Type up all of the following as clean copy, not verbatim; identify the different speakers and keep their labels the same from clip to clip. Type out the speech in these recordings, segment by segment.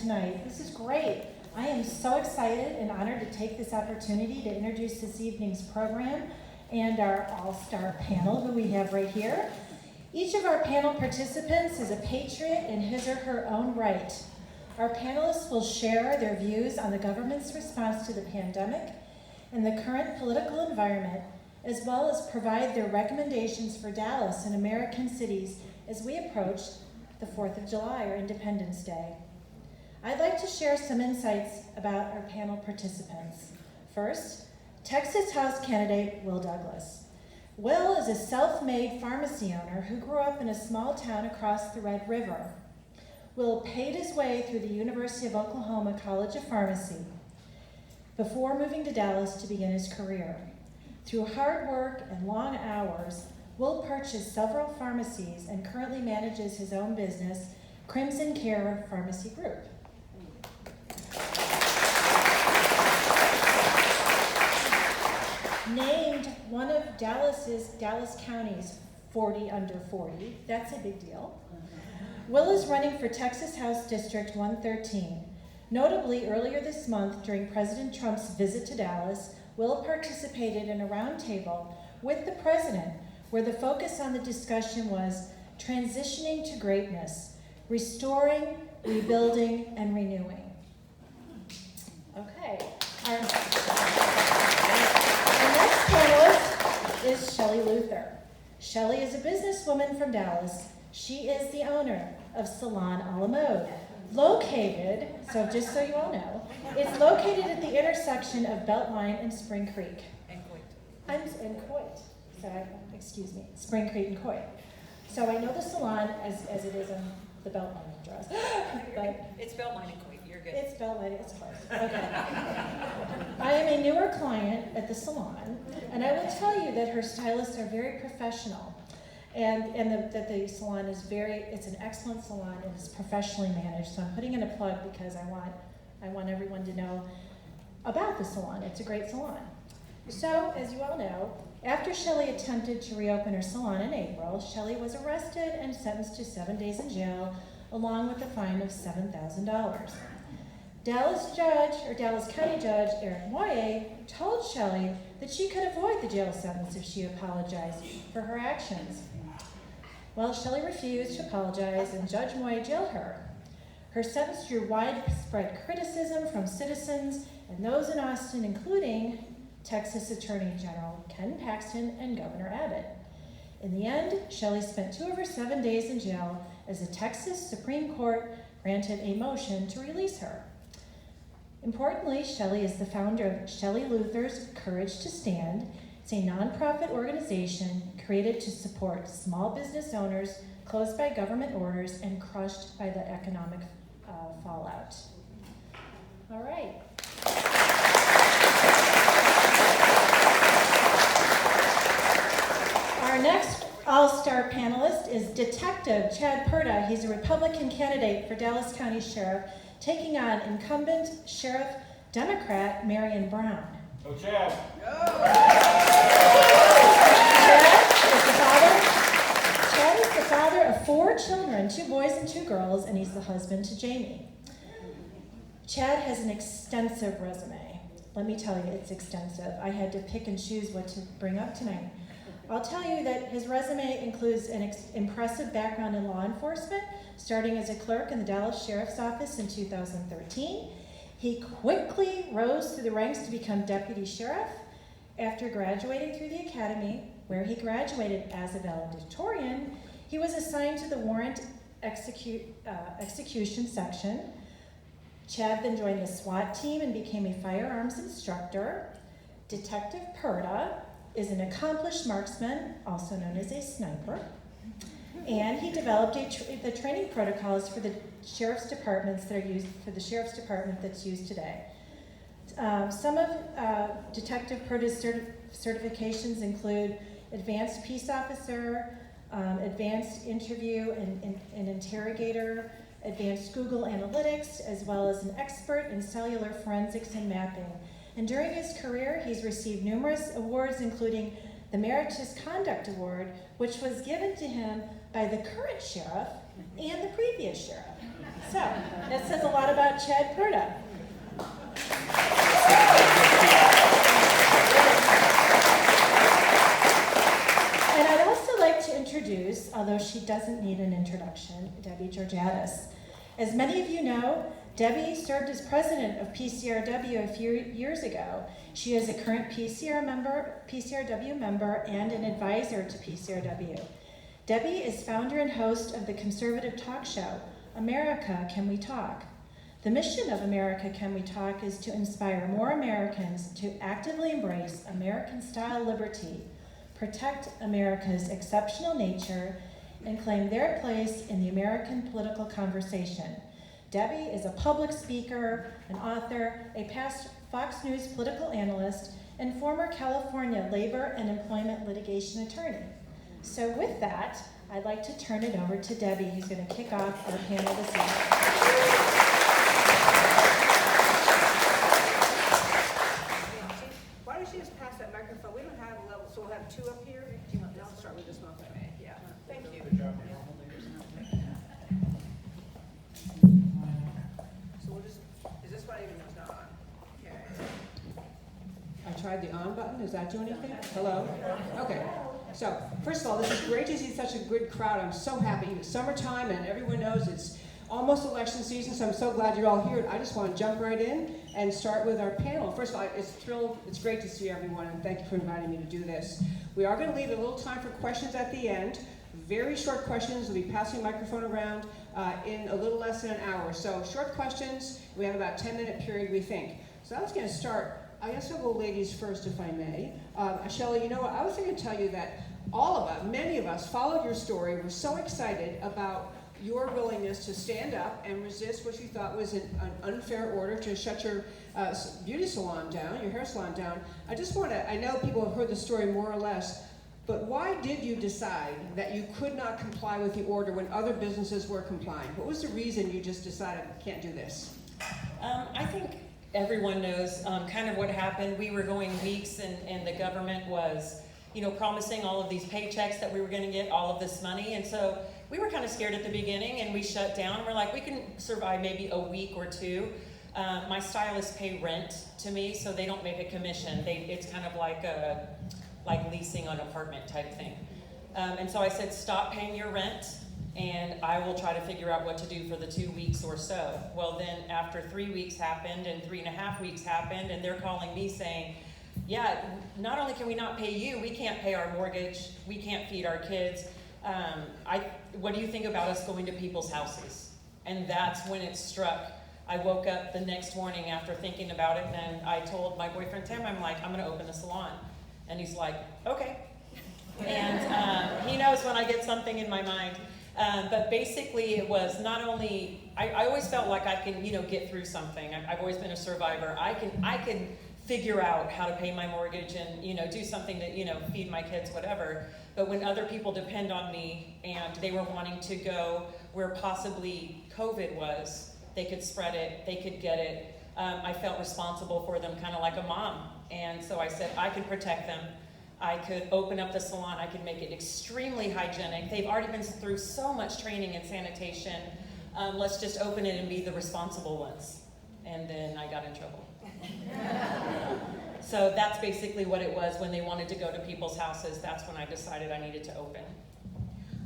Speaker 1: tonight. This is great. I am so excited and honored to take this opportunity to introduce this evening's program and our all-star panel who we have right here. Each of our panel participants is a patriot in his or her own right. Our panelists will share their views on the government's response to the pandemic and the current political environment, as well as provide their recommendations for Dallas and American cities as we approach the 4th of July, or Independence Day. I'd like to share some insights about our panel participants. First, Texas House candidate Will Douglas. Will is a self-made pharmacy owner who grew up in a small town across the Red River. Will paid his way through the University of Oklahoma College of Pharmacy before moving to Dallas to begin his career. Through hard work and long hours, Will purchased several pharmacies and currently manages his own business, Crimson Care Pharmacy Group. Named one of Dallas County's 40 under 40, that's a big deal. Will is running for Texas House District 113. Notably, earlier this month, during President Trump's visit to Dallas, Will participated in a roundtable with the president where the focus on the discussion was transitioning to greatness, restoring, rebuilding, and renewing. Okay, our next panelist is Shelley Luther. Shelley is a businesswoman from Dallas. She is the owner of Salon a la Mode, located, so just so you all know, it's located at the intersection of Beltline and Spring Creek. And Coit. Sorry, excuse me, Spring Creek and Coit. So I know the Salon as it is on the Beltline address. But
Speaker 2: it's Beltline and Coit, you're good.
Speaker 1: It's Beltline, it's close. Okay. I am a newer client at the Salon, and I will tell you that her stylists are very professional. And that the salon is it's an excellent salon and it's professionally managed. So I'm putting in a plug because I want everyone to know about the salon. It's a great salon. So, as you all know, after Shelley attempted to reopen her salon in April, Shelley was arrested and sentenced to 7 days in jail, along with a fine of $7,000. Dallas County Judge Eric Moye told Shelley that she could avoid the jail sentence if she apologized for her actions. Well, Shelley refused to apologize, and Judge Moye jailed her. Her sentence drew widespread criticism from citizens and those in Austin, including Texas Attorney General Ken Paxton and Governor Abbott. In the end, Shelley spent 2 of her 7 days in jail as the Texas Supreme Court granted a motion to release her. Importantly, Shelley is the founder of Shelley Luther's Courage to Stand. It's a nonprofit organization created to support small business owners closed by government orders and crushed by the economic fallout. All right. Our next all-star panelist is Detective Chad Prda. He's a Republican candidate for Dallas County Sheriff, taking on incumbent Sheriff Democrat Marion Brown.
Speaker 3: Oh, Chad.
Speaker 1: Chad is the father of 4 children, 2 boys and 2 girls, and he's the husband to Jamie. Chad has an extensive resume. Let me tell you, it's extensive. I had to pick and choose what to bring up tonight. I'll tell you that his resume includes an impressive background in law enforcement, starting as a clerk in the Dallas Sheriff's Office in 2013. He quickly rose through the ranks to become deputy sheriff. After graduating through the academy, where he graduated as a valedictorian, he was assigned to the warrant execution section. Chad then joined the SWAT team and became a firearms instructor. Detective Prda is an accomplished marksman, also known as a sniper, and he developed the training protocols for the sheriff's departments that are used for the sheriff's department that's used today. Some of Detective Prda's certifications include Advanced Peace Officer, Advanced Interview and Interrogator, Advanced Google Analytics, as well as an expert in cellular forensics and mapping. And during his career, he's received numerous awards, including the Meritorious Conduct Award, which was given to him by the current sheriff and the previous sheriff. So, that says a lot about Chad Prda. And I'd also like to introduce, although she doesn't need an introduction, Debbie Georgatos. As many of you know, Debbie served as president of PCRW a few years ago. She is a current PCRW member and an advisor to PCRW. Debbie is founder and host of the conservative talk show, America, Can We Talk? The mission of America, Can We Talk is to inspire more Americans to actively embrace American-style liberty, protect America's exceptional nature, and claim their place in the American political conversation. Debbie is a public speaker, an author, a past Fox News political analyst, and former California labor and employment litigation attorney. So with that, I'd like to turn it over to Debbie, who's going to kick off our panel this evening.
Speaker 2: Why don't you just pass that microphone? We don't have a level, so we'll have two up here. I'll start with this one. Yeah, thank you. So we'll just, is this one even not on? Okay.
Speaker 3: I tried the on button. Does that do anything? Hello? Okay. So, first of all, this is great to see such a good crowd. I'm so happy. It's summertime and everyone knows it's almost election season, so I'm so glad you're all here. I just want to jump right in and start with our panel. First of all, it's great to see everyone, and thank you for inviting me to do this. We are going to leave a little time for questions at the end. Very short questions. We'll be passing the microphone around in a little less than an hour. So short questions. We have about a 10-minute period, we think. So I was going to start. I guess I'll go ladies first, if I may. Shelley, you know what? I was going to tell you that all of us, many of us, followed your story. We're so excited about your willingness to stand up and resist what you thought was an unfair order to shut your beauty salon down, your hair salon down. I just want to, I know people have heard the story more or less, but why did you decide that you could not comply with the order when other businesses were complying? What was the reason you just decided, can't do this?
Speaker 4: I think everyone knows kind of what happened. We were going weeks and the government was, you know, promising all of these paychecks that we were going to get all of this money. And so we were kind of scared at the beginning and we shut down. We're like, we can survive maybe a week or two. My stylists pay rent to me, so they don't make a commission. It's kind of like leasing an apartment type thing. And so I said, stop paying your rent and I will try to figure out what to do for the 2 weeks or so. Well, then after 3 weeks happened and 3.5 weeks happened, and they're calling me saying, yeah, not only can we not pay you, we can't pay our mortgage, we can't feed our kids. What do you think about us going to people's houses? And that's when it struck. I woke up the next morning after thinking about it, and I told my boyfriend Tim, I'm like, I'm gonna open a salon. And he's like, okay. And he knows when I get something in my mind. But basically it was not only, I always felt like I can, you know, get through something. I've always been a survivor. I can figure out how to pay my mortgage and, you know, do something to, you know, feed my kids, whatever. But when other people depend on me and they were wanting to go where possibly COVID was, they could spread it, they could get it. I felt responsible for them, kind of like a mom. And so I said, I can protect them. I could open up the salon. I could make it extremely hygienic. They've already been through so much training and sanitation. Let's just open it and be the responsible ones. And then I got in trouble. So that's basically what it was when they wanted to go to people's houses. That's when I decided I needed to open.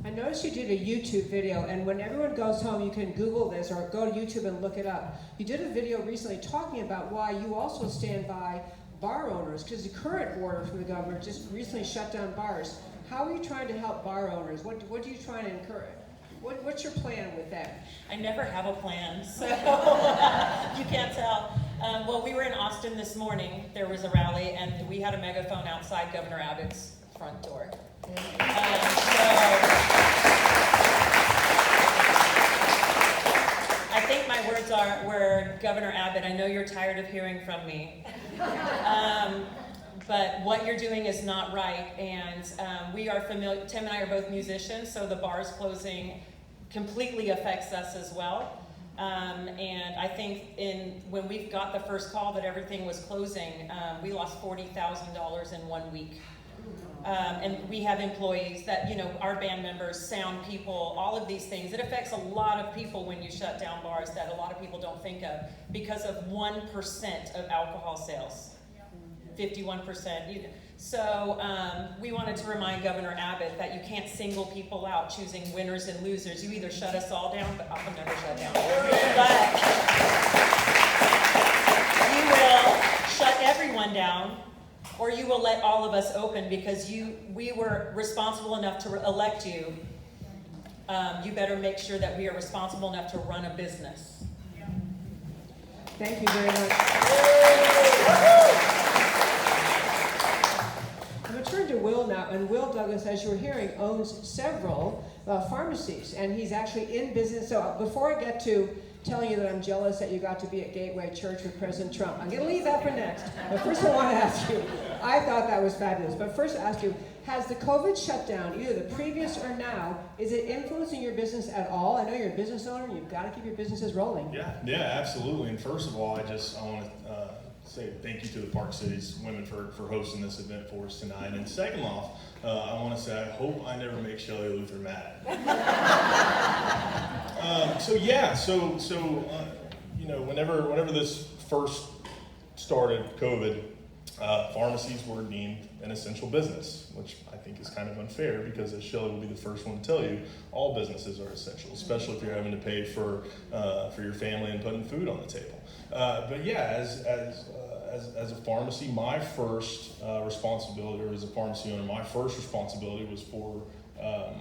Speaker 3: I noticed you did a YouTube video, and when everyone goes home, you can Google this or go to YouTube and look it up. You did a video recently talking about why you also stand by bar owners, because the current order from the government just recently shut down bars. How are you trying to help bar owners? What are you trying to encourage? What's your plan with that?
Speaker 4: I never have a plan, so you can't tell. Well, we were in Austin this morning. There was a rally, and we had a megaphone outside Governor Abbott's front door. I think my words were, Governor Abbott, I know you're tired of hearing from me. But what you're doing is not right, and we are familiar, Tim and I are both musicians, so the bars closing completely affects us as well. And I think when we got the first call that everything was closing, we lost $40,000 in 1 week. And we have employees that, our band members, sound people, all of these things. It affects a lot of people when you shut down bars that a lot of people don't think of because of 1% of alcohol sales. 51%. So we wanted to remind Governor Abbott that you can't single people out choosing winners and losers. You either shut us all down, but I'll never shut down. But you will shut everyone down, or you will let all of us open because we were responsible enough to elect you. You better make sure that we are responsible enough to run a business.
Speaker 3: Thank you very much. I'm going to turn to Will now, and Will Douglas, as you were hearing, owns several pharmacies, and he's actually in business. So before I get to telling you that I'm jealous that you got to be at Gateway Church with President Trump, I'm going to leave that for next. But first I want to ask you, I thought that was fabulous, but first I ask you, has the COVID shutdown, either the previous or now, is it influencing your business at all? I know you're a business owner, and you've got to keep your businesses rolling.
Speaker 5: Yeah, absolutely. And first of all, I want to say thank you to the Park Cities women for hosting this event for us tonight. And second off, I want to say I hope I never make Shelley Luther mad. Whenever this first started, COVID, pharmacies were deemed an essential business, which I think is kind of unfair because, as Shelley will be the first one to tell you, all businesses are essential, especially if you're having to pay for your family and putting food on the table. But yeah, as a pharmacy, my first responsibility, or as a pharmacy owner, my first responsibility was for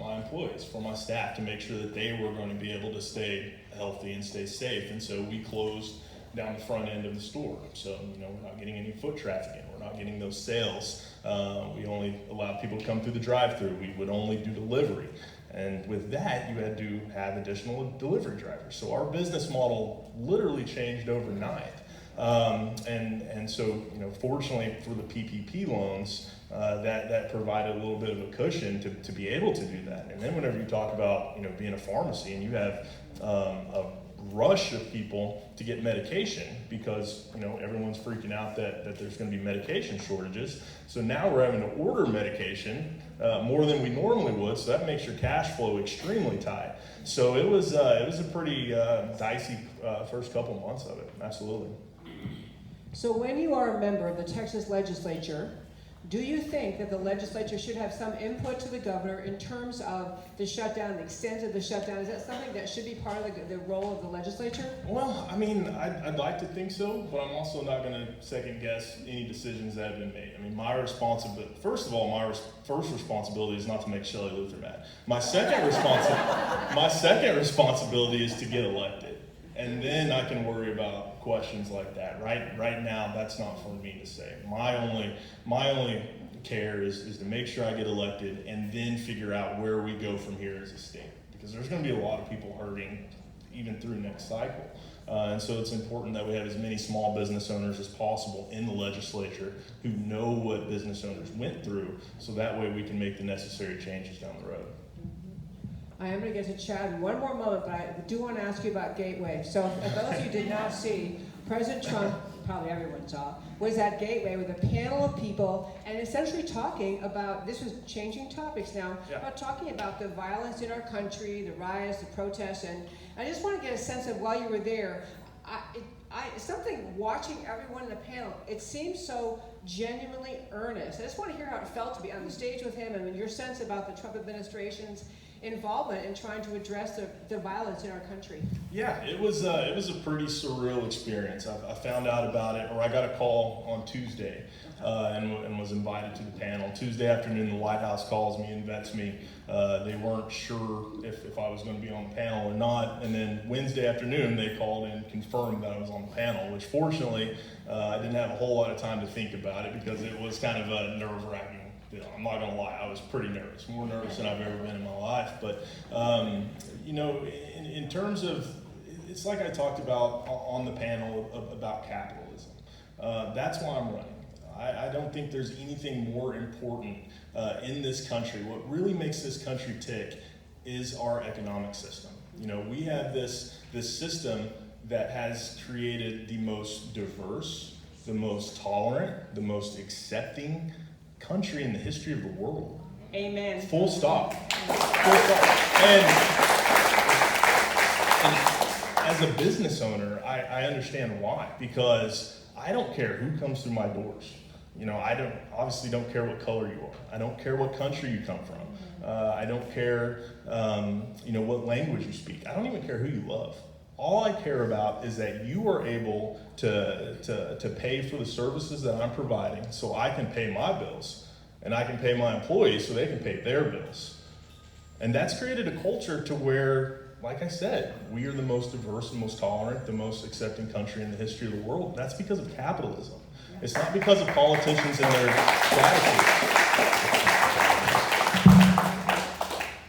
Speaker 5: my employees, for my staff, to make sure that they were going to be able to stay healthy and stay safe. And so we closed down the front end of the store. So, we're not getting any foot traffic in. We're not getting those sales. We only allowed people to come through the drive-thru. We would only do delivery. And with that, you had to have additional delivery drivers. So our business model literally changed overnight. And so, fortunately for the PPP loans, that provided a little bit of a cushion to be able to do that. And then whenever you talk about, being a pharmacy and you have a rush of people to get medication because, everyone's freaking out that there's going to be medication shortages. So now we're having to order medication more than we normally would. So that makes your cash flow extremely tight. So it was a pretty dicey first couple months of it. Absolutely.
Speaker 3: So when you are a member of the Texas legislature, do you think that the legislature should have some input to the governor in terms of the shutdown, the extent of the shutdown? Is that something that should be part of the role of the legislature?
Speaker 5: Well, I mean, I'd like to think so, but I'm also not going to second guess any decisions that have been made. I mean, first of all, my first responsibility is not to make Shelley Luther mad. My second responsibility is to get elected. And then I can worry about questions like that. Right now, that's not for me to say. My only care is to make sure I get elected and then figure out where we go from here as a state. Because there's going to be a lot of people hurting even through next cycle. And so it's important that we have as many small business owners as possible in the legislature who know what business owners went through, so that way we can make the necessary changes down the road.
Speaker 3: I am going to get to Chad in one more moment, but I do want to ask you about Gateway. So if those of you did not see, President Trump, probably everyone saw, was at Gateway with a panel of people and essentially talking about, this was changing topics now, about talking about the violence in our country, the riots, the protests, and I just want to get a sense of, while you were there, something watching everyone in the panel, it seems so genuinely earnest. I just want to hear how it felt to be on the stage with him and your sense about the Trump administration's involvement in trying to address the violence in our country.
Speaker 5: Yeah, it was a pretty surreal experience. I found out about it, or I got a call on Tuesday and was invited to the panel. Tuesday afternoon, the White House calls me and vets me. They weren't sure if I was going to be on the panel or not. And then Wednesday afternoon, they called and confirmed that I was on the panel, which fortunately, I didn't have a whole lot of time to think about it because it was kind of a nerve-wracking. I'm not gonna lie, I was pretty nervous, more nervous than I've ever been in my life. But in terms of, it's like I talked about on the panel about capitalism. That's why I'm running. I don't think there's anything more important in this country. What really makes this country tick is our economic system. We have this system that has created the most diverse, the most tolerant, the most accepting country in the history of the world.
Speaker 3: Amen.
Speaker 5: Full stop. Full stop. And as a business owner, I understand why, because I don't care who comes through my doors. You know, I obviously don't care what color you are. I don't care what country you come from. I don't care, you know, what language you speak. I don't even care who you love. All I care about is that you are able to pay for the services that I'm providing so I can pay my bills, and I can pay my employees so they can pay their bills. And that's created a culture to where, like I said, we are the most diverse and most tolerant, the most accepting country in the history of the world. And that's because of capitalism. It's not because of politicians and their strategies.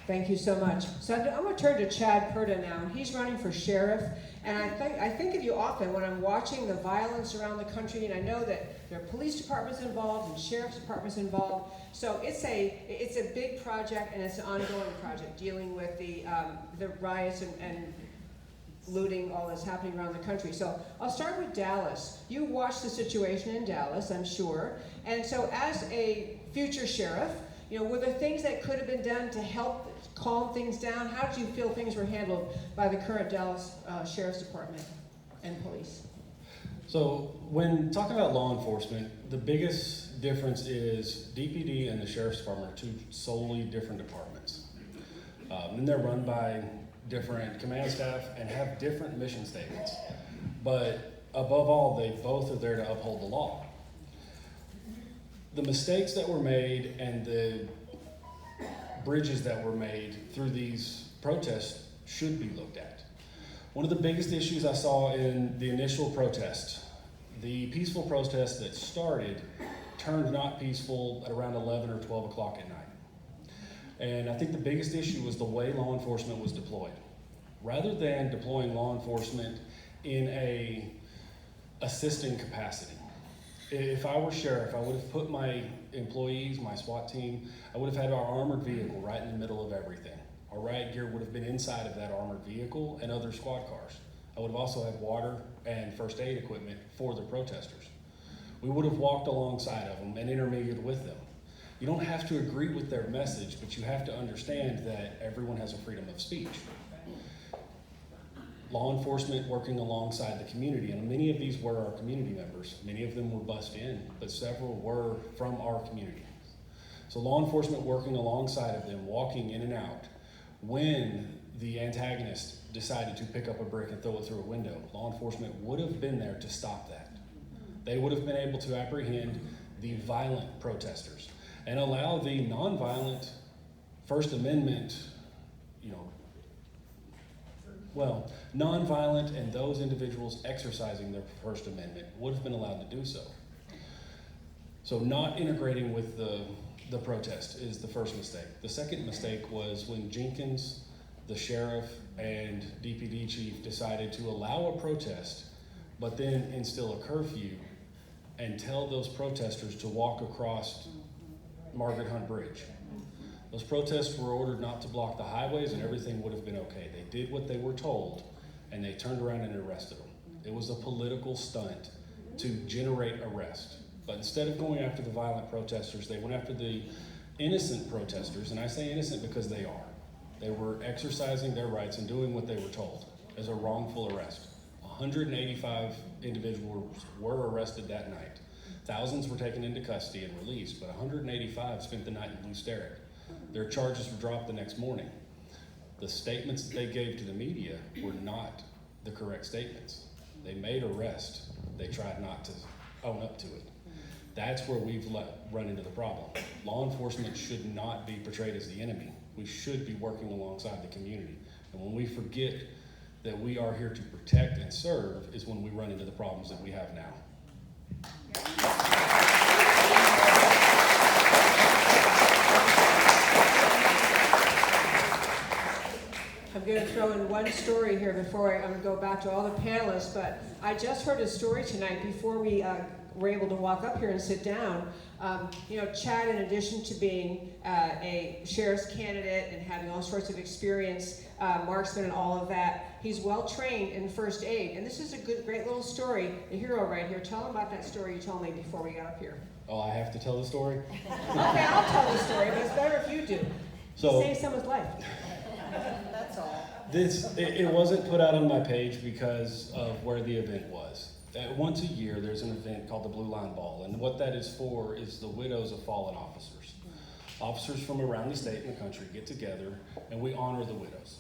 Speaker 3: Thank you so much. So I'm going to turn to Chad Prda now. He's running for sheriff. And I think of you often when I'm watching the violence around the country, and I know that there are police departments involved and sheriff's departments involved. So it's a big project, and it's an ongoing project dealing with the riots and looting, all that's happening around the country. So I'll start with Dallas. You watched the situation in Dallas, I'm sure. And so as a future sheriff, you know, were there things that could have been done to help calm things down? How did you feel things were handled by the current Dallas Sheriff's Department and police?
Speaker 6: So when talking about law enforcement, the biggest difference is DPD and the Sheriff's Department are two solely different departments. And they're run by different command staff and have different mission statements. But above all, they both are there to uphold the law. The mistakes that were made and the bridges that were made through these protests should be looked at. One of the biggest issues I saw in the initial protest, the peaceful protest that started turned not peaceful at around 11 or 12 o'clock at night. And I think the biggest issue was the way law enforcement was deployed. Rather than deploying law enforcement in a assisting capacity. If I were sheriff, I would have put my employees, my SWAT team, I would have had our armored vehicle right in the middle of everything. Our riot gear would have been inside of that armored vehicle and other squad cars. I would have also had water and first aid equipment for the protesters. We would have walked alongside of them and intermediated with them. You don't have to agree with their message, but you have to understand that everyone has a freedom of speech. Law enforcement working alongside the community, and many of these were our community members. Many of them were bussed in, but several were from our community. So law enforcement working alongside of them, walking in and out. When the antagonist decided to pick up a brick and throw it through a window, law enforcement would have been there to stop that. They would have been able to apprehend the violent protesters and allow the nonviolent First Amendment, nonviolent and those individuals exercising their First Amendment would have been allowed to do so. So not integrating with the protest is the first mistake. The second mistake was when Jenkins, the sheriff, and DPD chief decided to allow a protest, but then instill a curfew and tell those protesters to walk across Margaret Hunt Bridge. Those protests were ordered not to block the highways and everything would have been okay. They did what they were told and they turned around and arrested them. It was a political stunt to generate arrest. But instead of going after the violent protesters, they went after the innocent protesters, and I say innocent because they are. They were exercising their rights and doing what they were told as a wrongful arrest. 185 individuals were arrested that night. Thousands were taken into custody and released, but 185 spent the night in Blue Sterret. Their charges were dropped the next morning. The statements that they gave to the media were not the correct statements. They made arrest. They tried not to own up to it. That's where we've run into the problem. Law enforcement should not be portrayed as the enemy. We should be working alongside the community. And when we forget that we are here to protect and serve is when we run into the problems that we have now.
Speaker 3: I'm going to throw in one story here before I'm going to go back to all the panelists, but I just heard a story tonight before we were able to walk up here and sit down. Chad, in addition to being a sheriff's candidate and having all sorts of experience, marksman and all of that, he's well trained in first aid. And this is a great little story, a hero right here. Tell him about that story you told me before we got up here.
Speaker 6: Oh, I have to tell the story?
Speaker 3: Okay, I'll tell the story, but it's better if you do.
Speaker 6: So
Speaker 3: Save someone's life.
Speaker 2: That's all.
Speaker 6: it wasn't put out on my page because of where the event was. Once a year, there's an event called the Blue Line Ball, and what that is for is the widows of fallen officers. Officers from around the state and the country get together, and we honor the widows.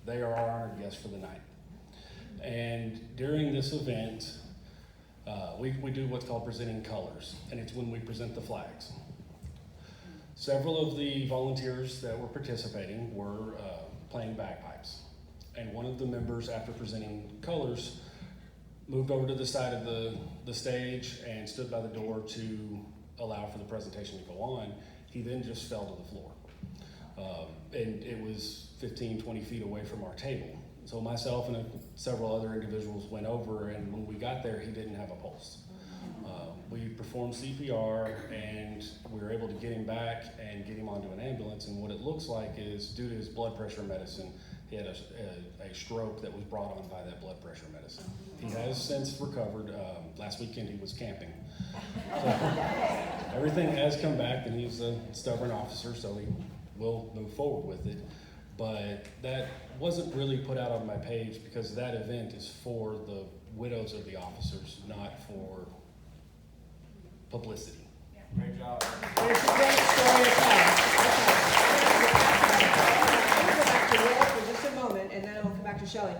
Speaker 6: They are our honored guests for the night. And during this event, we do what's called presenting colors, and it's when we present the flags. Several of the volunteers that were participating were playing bagpipes. And one of the members, after presenting colors, moved over to the side of the stage and stood by the door to allow for the presentation to go on. He then just fell to the floor. And it was 15, 20 feet away from our table. So myself and several other individuals went over, and when we got there, he didn't have a pulse. We performed CPR, and we were able to get him back and get him onto an ambulance. And what it looks like is, due to his blood pressure medicine, he had a stroke that was brought on by that blood pressure medicine. He has since recovered. Last weekend he was camping. So everything has come back, and he's a stubborn officer, so he will move forward with it. But that wasn't really put out on my page because that event is for the widows of the officers, not for publicity.
Speaker 7: Great job.
Speaker 3: But it's a great story to tell. I'm going to go back to Will for just a moment, and then I'll come back to Shelley.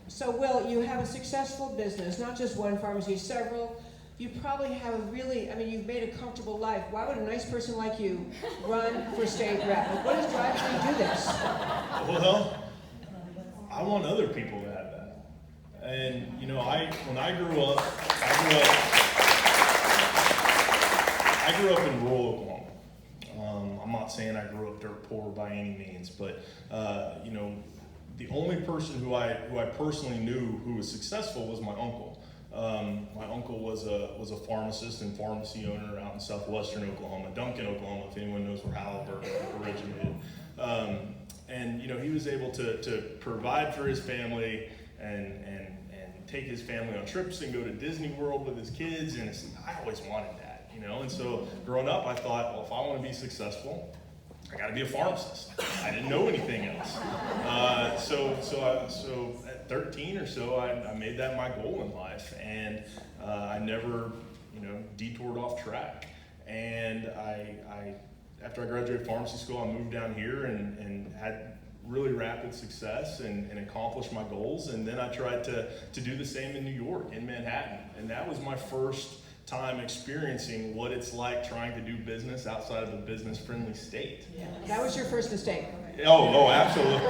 Speaker 3: So Will, you have a successful business, not just one pharmacy, several. You probably have a really, you've made a comfortable life. Why would a nice person like you run for state rep? Like, what is driving you to do this?
Speaker 5: Well, I want other people to have that. And when I grew up in rural Oklahoma. I'm not saying I grew up dirt poor by any means, but the only person who I personally knew who was successful was my uncle. My uncle was a pharmacist and pharmacy owner out in southwestern Oklahoma, Duncan, Oklahoma, if anyone knows where Halliburton originated. And he was able to provide for his family and take his family on trips and go to Disney World with his kids, and I always wanted that, And so growing up, I thought, well, if I want to be successful, I got to be a pharmacist. I didn't know anything else. So at 13 or so, I made that my goal in life, and I never, detoured off track. And after I graduated pharmacy school, I moved down here and had really rapid success and accomplished my goals. And then I tried to do the same in New York, in Manhattan, and that was my first time experiencing what it's like trying to do business outside of a business-friendly state.
Speaker 3: Yeah. That was your first mistake.
Speaker 5: Oh, absolutely.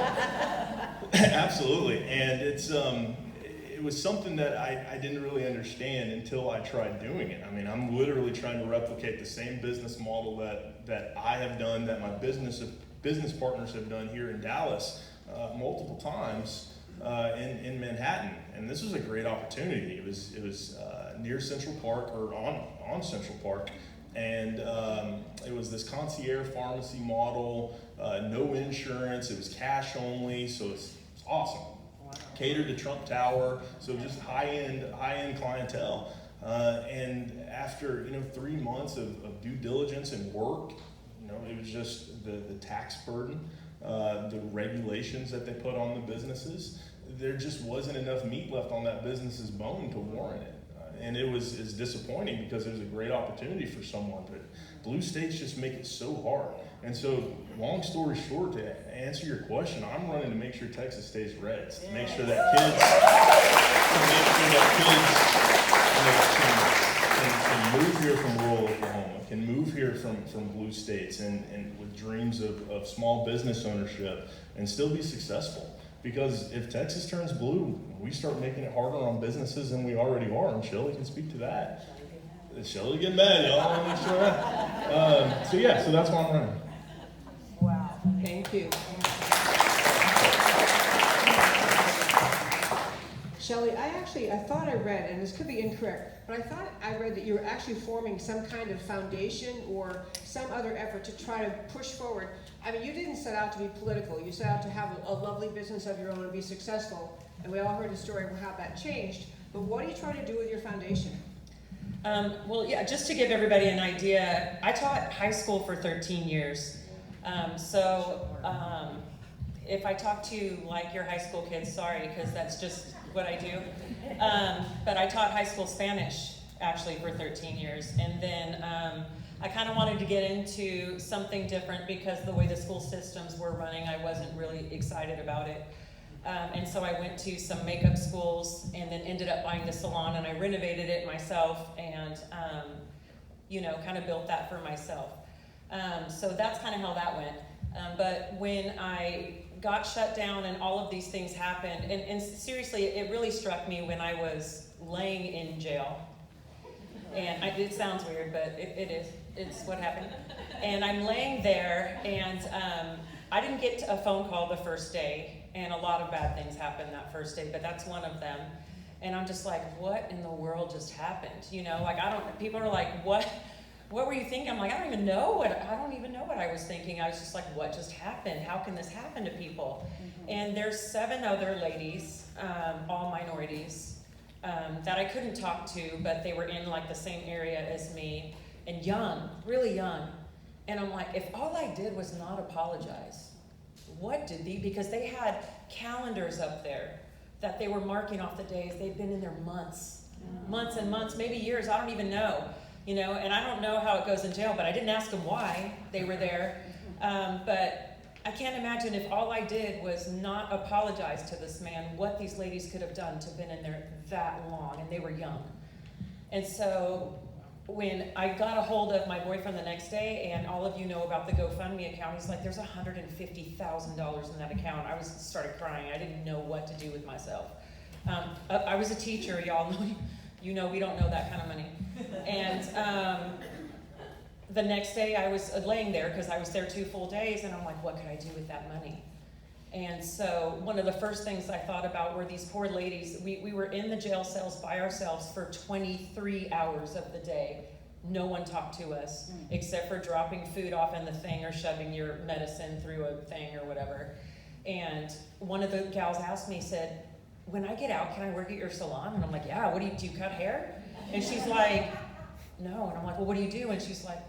Speaker 5: Absolutely. And it was something that I didn't really understand until I tried doing it. I'm literally trying to replicate the same business model that I have done, that my business partners have done here in Dallas multiple times in Manhattan. And this was a great opportunity. It was near Central Park, or on Central Park. And it was this concierge pharmacy model, no insurance, it was cash only, so it's awesome. Wow. Catered to Trump Tower, so just high-end clientele. And after 3 months of due diligence and work, it was just the tax burden, the regulations that they put on the businesses. There just wasn't enough meat left on that business's bone to warrant it. And it's disappointing because it was a great opportunity for someone, but blue states just make it so hard. And so, long story short, to answer your question, I'm running to make sure Texas stays reds, to make sure that can move here from rural Oklahoma, can move here from blue states, and with dreams of small business ownership, and still be successful. Because if Texas turns blue, we start making it harder on businesses than we already are, and Shelley can speak to that. Shelley get mad, y'all. I want to make sure that. So that's why I'm running.
Speaker 3: Wow, thank you. Shelley, I thought I read, and this could be incorrect, but I thought I read that you were actually forming some kind of foundation or some other effort to try to push forward. You didn't set out to be political. You set out to have a lovely business of your own and be successful. And we all heard a story of how that changed. But what are you trying to do with your foundation?
Speaker 4: Well, yeah, just to give everybody an idea, I taught high school for 13 years. If I talk to you like your high school kids, sorry, because that's just what I do. But I taught high school Spanish, actually, for 13 years. And then I kind of wanted to get into something different because the way the school systems were running, I wasn't really excited about it. And so I went to some makeup schools and then ended up buying the salon, and I renovated it myself and, kind of built that for myself. So that's kind of how that went. But when I got shut down and all of these things happened, and seriously, it really struck me when I was laying in jail. And it sounds weird, but it is. It's what happened. And I'm laying there, and I didn't get a phone call the first day. And a lot of bad things happened that first day, but that's one of them. And I'm just like, what in the world just happened? People are like, what were you thinking? I'm like, I don't even know what I was thinking. I was just like, what just happened? How can this happen to people? Mm-hmm. And there's 7 other ladies, all minorities, that I couldn't talk to, but they were in like the same area as me, and young, really young. And I'm like, if all I did was not apologize, because they had calendars up there that they were marking off the days. They'd been in there months and months, maybe years, I don't even know, and I don't know how it goes in jail, but I didn't ask them why they were there. But I can't imagine if all I did was not apologize to this man, what these ladies could have done to have been in there that long, and they were young. And so when I got a hold of my boyfriend the next day, and all of you know about the GoFundMe account, he's like, there's $150,000 in that account. I started crying. I didn't know what to do with myself. I was a teacher, y'all know, we don't know that kind of money. And the next day I was laying there, because I was there 2 full days, and I'm like, what could I do with that money? And so one of the first things I thought about were these poor ladies. We were in the jail cells by ourselves for 23 hours of the day. No one talked to us except for dropping food off in the thing or shoving your medicine through a thing or whatever. And one of the gals asked me, said, when I get out, can I work at your salon? And I'm like, yeah, do you cut hair? And she's like, no. And I'm like, well, what do you do? And she's like,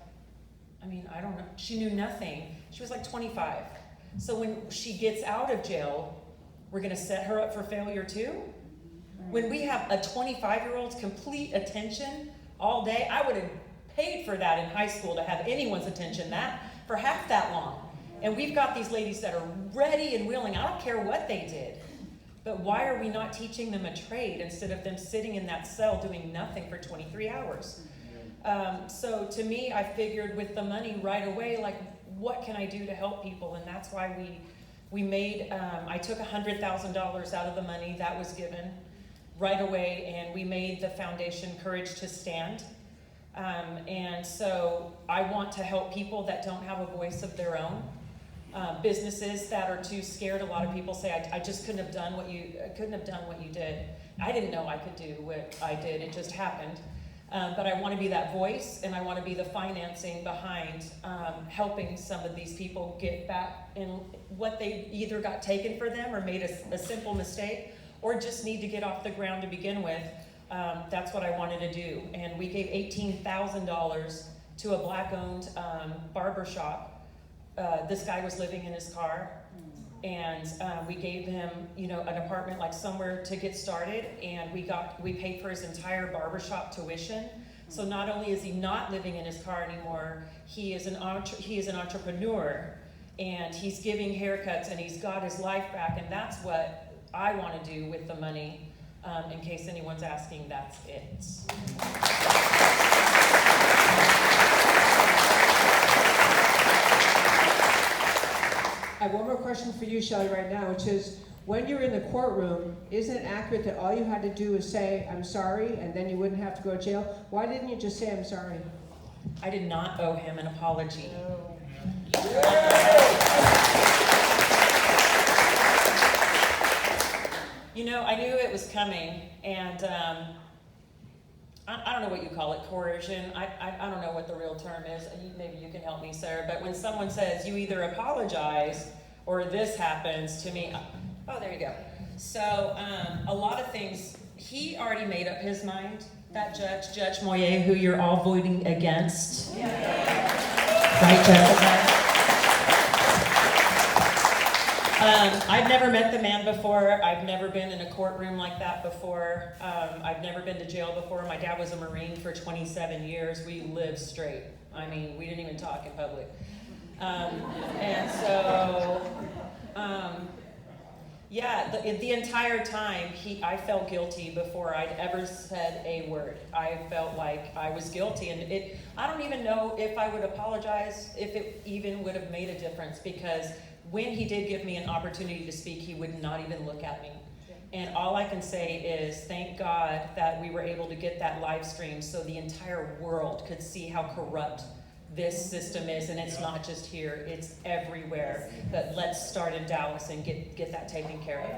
Speaker 4: I don't know. She knew nothing. She was like 25. So when she gets out of jail, we're going to set her up for failure too? When we have a 25-year-old's complete attention all day, I would have paid for that in high school to have anyone's attention for half that long. And we've got these ladies that are ready and willing. I don't care what they did. But why are we not teaching them a trade instead of them sitting in that cell doing nothing for 23 hours? So to me, I figured with the money right away, like, what can I do to help people? And that's why we made, I took $100,000 out of the money that was given right away, and we made the foundation Courage to Stand. And so I want to help people that don't have a voice of their own. Businesses that are too scared. A lot of people say, I just couldn't have done what you did. I didn't know I could do what I did. It just happened. But I want to be that voice, and I want to be the financing behind helping some of these people get back in what they either got taken for them or made a simple mistake, or just need to get off the ground to begin with. That's what I wanted to do. And we gave $18,000 to a Black-owned barber shop. This guy was living in his car, and we gave him, an apartment, like somewhere to get started, and we paid for his entire barbershop tuition. So not only is he not living in his car anymore, he is an entrepreneur, and he's giving haircuts, and he's got his life back, and that's what I want to do with the money. In case anyone's asking, that's it.
Speaker 3: I have one more question for you, Shelley, right now, which is, when you're in the courtroom, isn't it accurate that all you had to do is say, I'm sorry, and then you wouldn't have to go to jail? Why didn't you just say, I'm sorry?
Speaker 4: I did not owe him an apology. I knew it was coming, and I don't know what you call it, coercion. I don't know what the real term is. Maybe you can help me, Sarah. But when someone says you either apologize or this happens to me, oh, there you go. So a lot of things, he already made up his mind that judge, Judge Moyer, who you're all voting against. Right, Jessica? I've never met the man before. I've never been in a courtroom like that before. I've never been to jail before. My dad was a Marine for 27 years. We lived straight. I mean, we didn't even talk in public. And so, yeah, the entire time, I felt guilty before I'd ever said a word. I felt like I was guilty, and I don't even know if I would apologize, if it even would have made a difference, because when he did give me an opportunity to speak, he would not even look at me. And all I can say is thank God that we were able to get that live stream so the entire world could see how corrupt this system is, and it's not just here, it's everywhere. But let's start in Dallas and get that taken care of.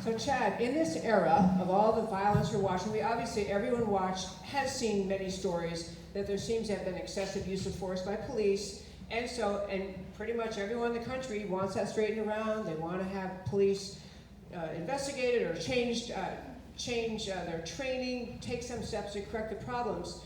Speaker 3: So Chad, in this era of all the violence we're watching, everyone has seen many stories that there seems to have been excessive use of force by police, and pretty much everyone in the country wants that straightened around. They want to have police investigated or change their training, take some steps to correct the problems.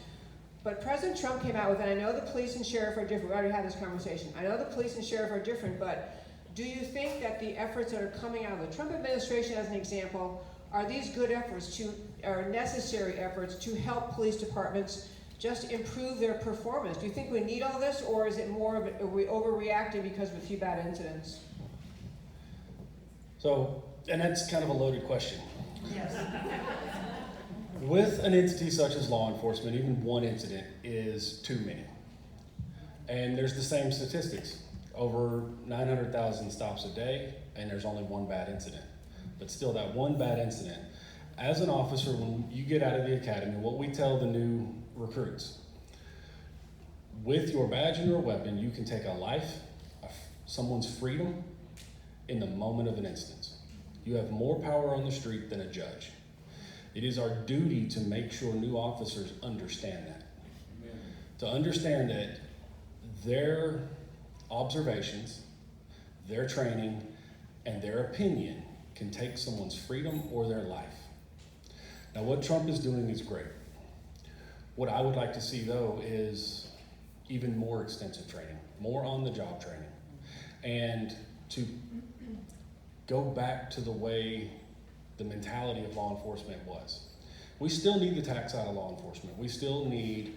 Speaker 3: But President Trump came out with, and I know the police and sheriff are different, we already had this conversation. I know the police and sheriff are different, but do you think that the efforts that are coming out of the Trump administration, as an example, are these good efforts are necessary efforts to help police departments just improve their performance? Do you think we need all this, or is it more of are we overreacting because of a few bad incidents?
Speaker 6: So, and that's kind of a loaded question.
Speaker 2: Yes.
Speaker 6: With an entity such as law enforcement, even one incident is too many. And there's the same statistics. Over 900,000 stops a day, and there's only one bad incident. But still, that one bad incident, as an officer, when you get out of the academy, what we tell the new recruits, with your badge and your weapon, you can take a life, someone's freedom, in the moment of an instance. You have more power on the street than a judge. It is our duty to make sure new officers understand that. Amen. To understand that their observations, their training, and their opinion can take someone's freedom or their life. Now, what Trump is doing is great. What I would like to see, though, is even more extensive training, more on-the-job training, and to go back to the way the mentality of law enforcement was. We still need the tax out of law enforcement. We still need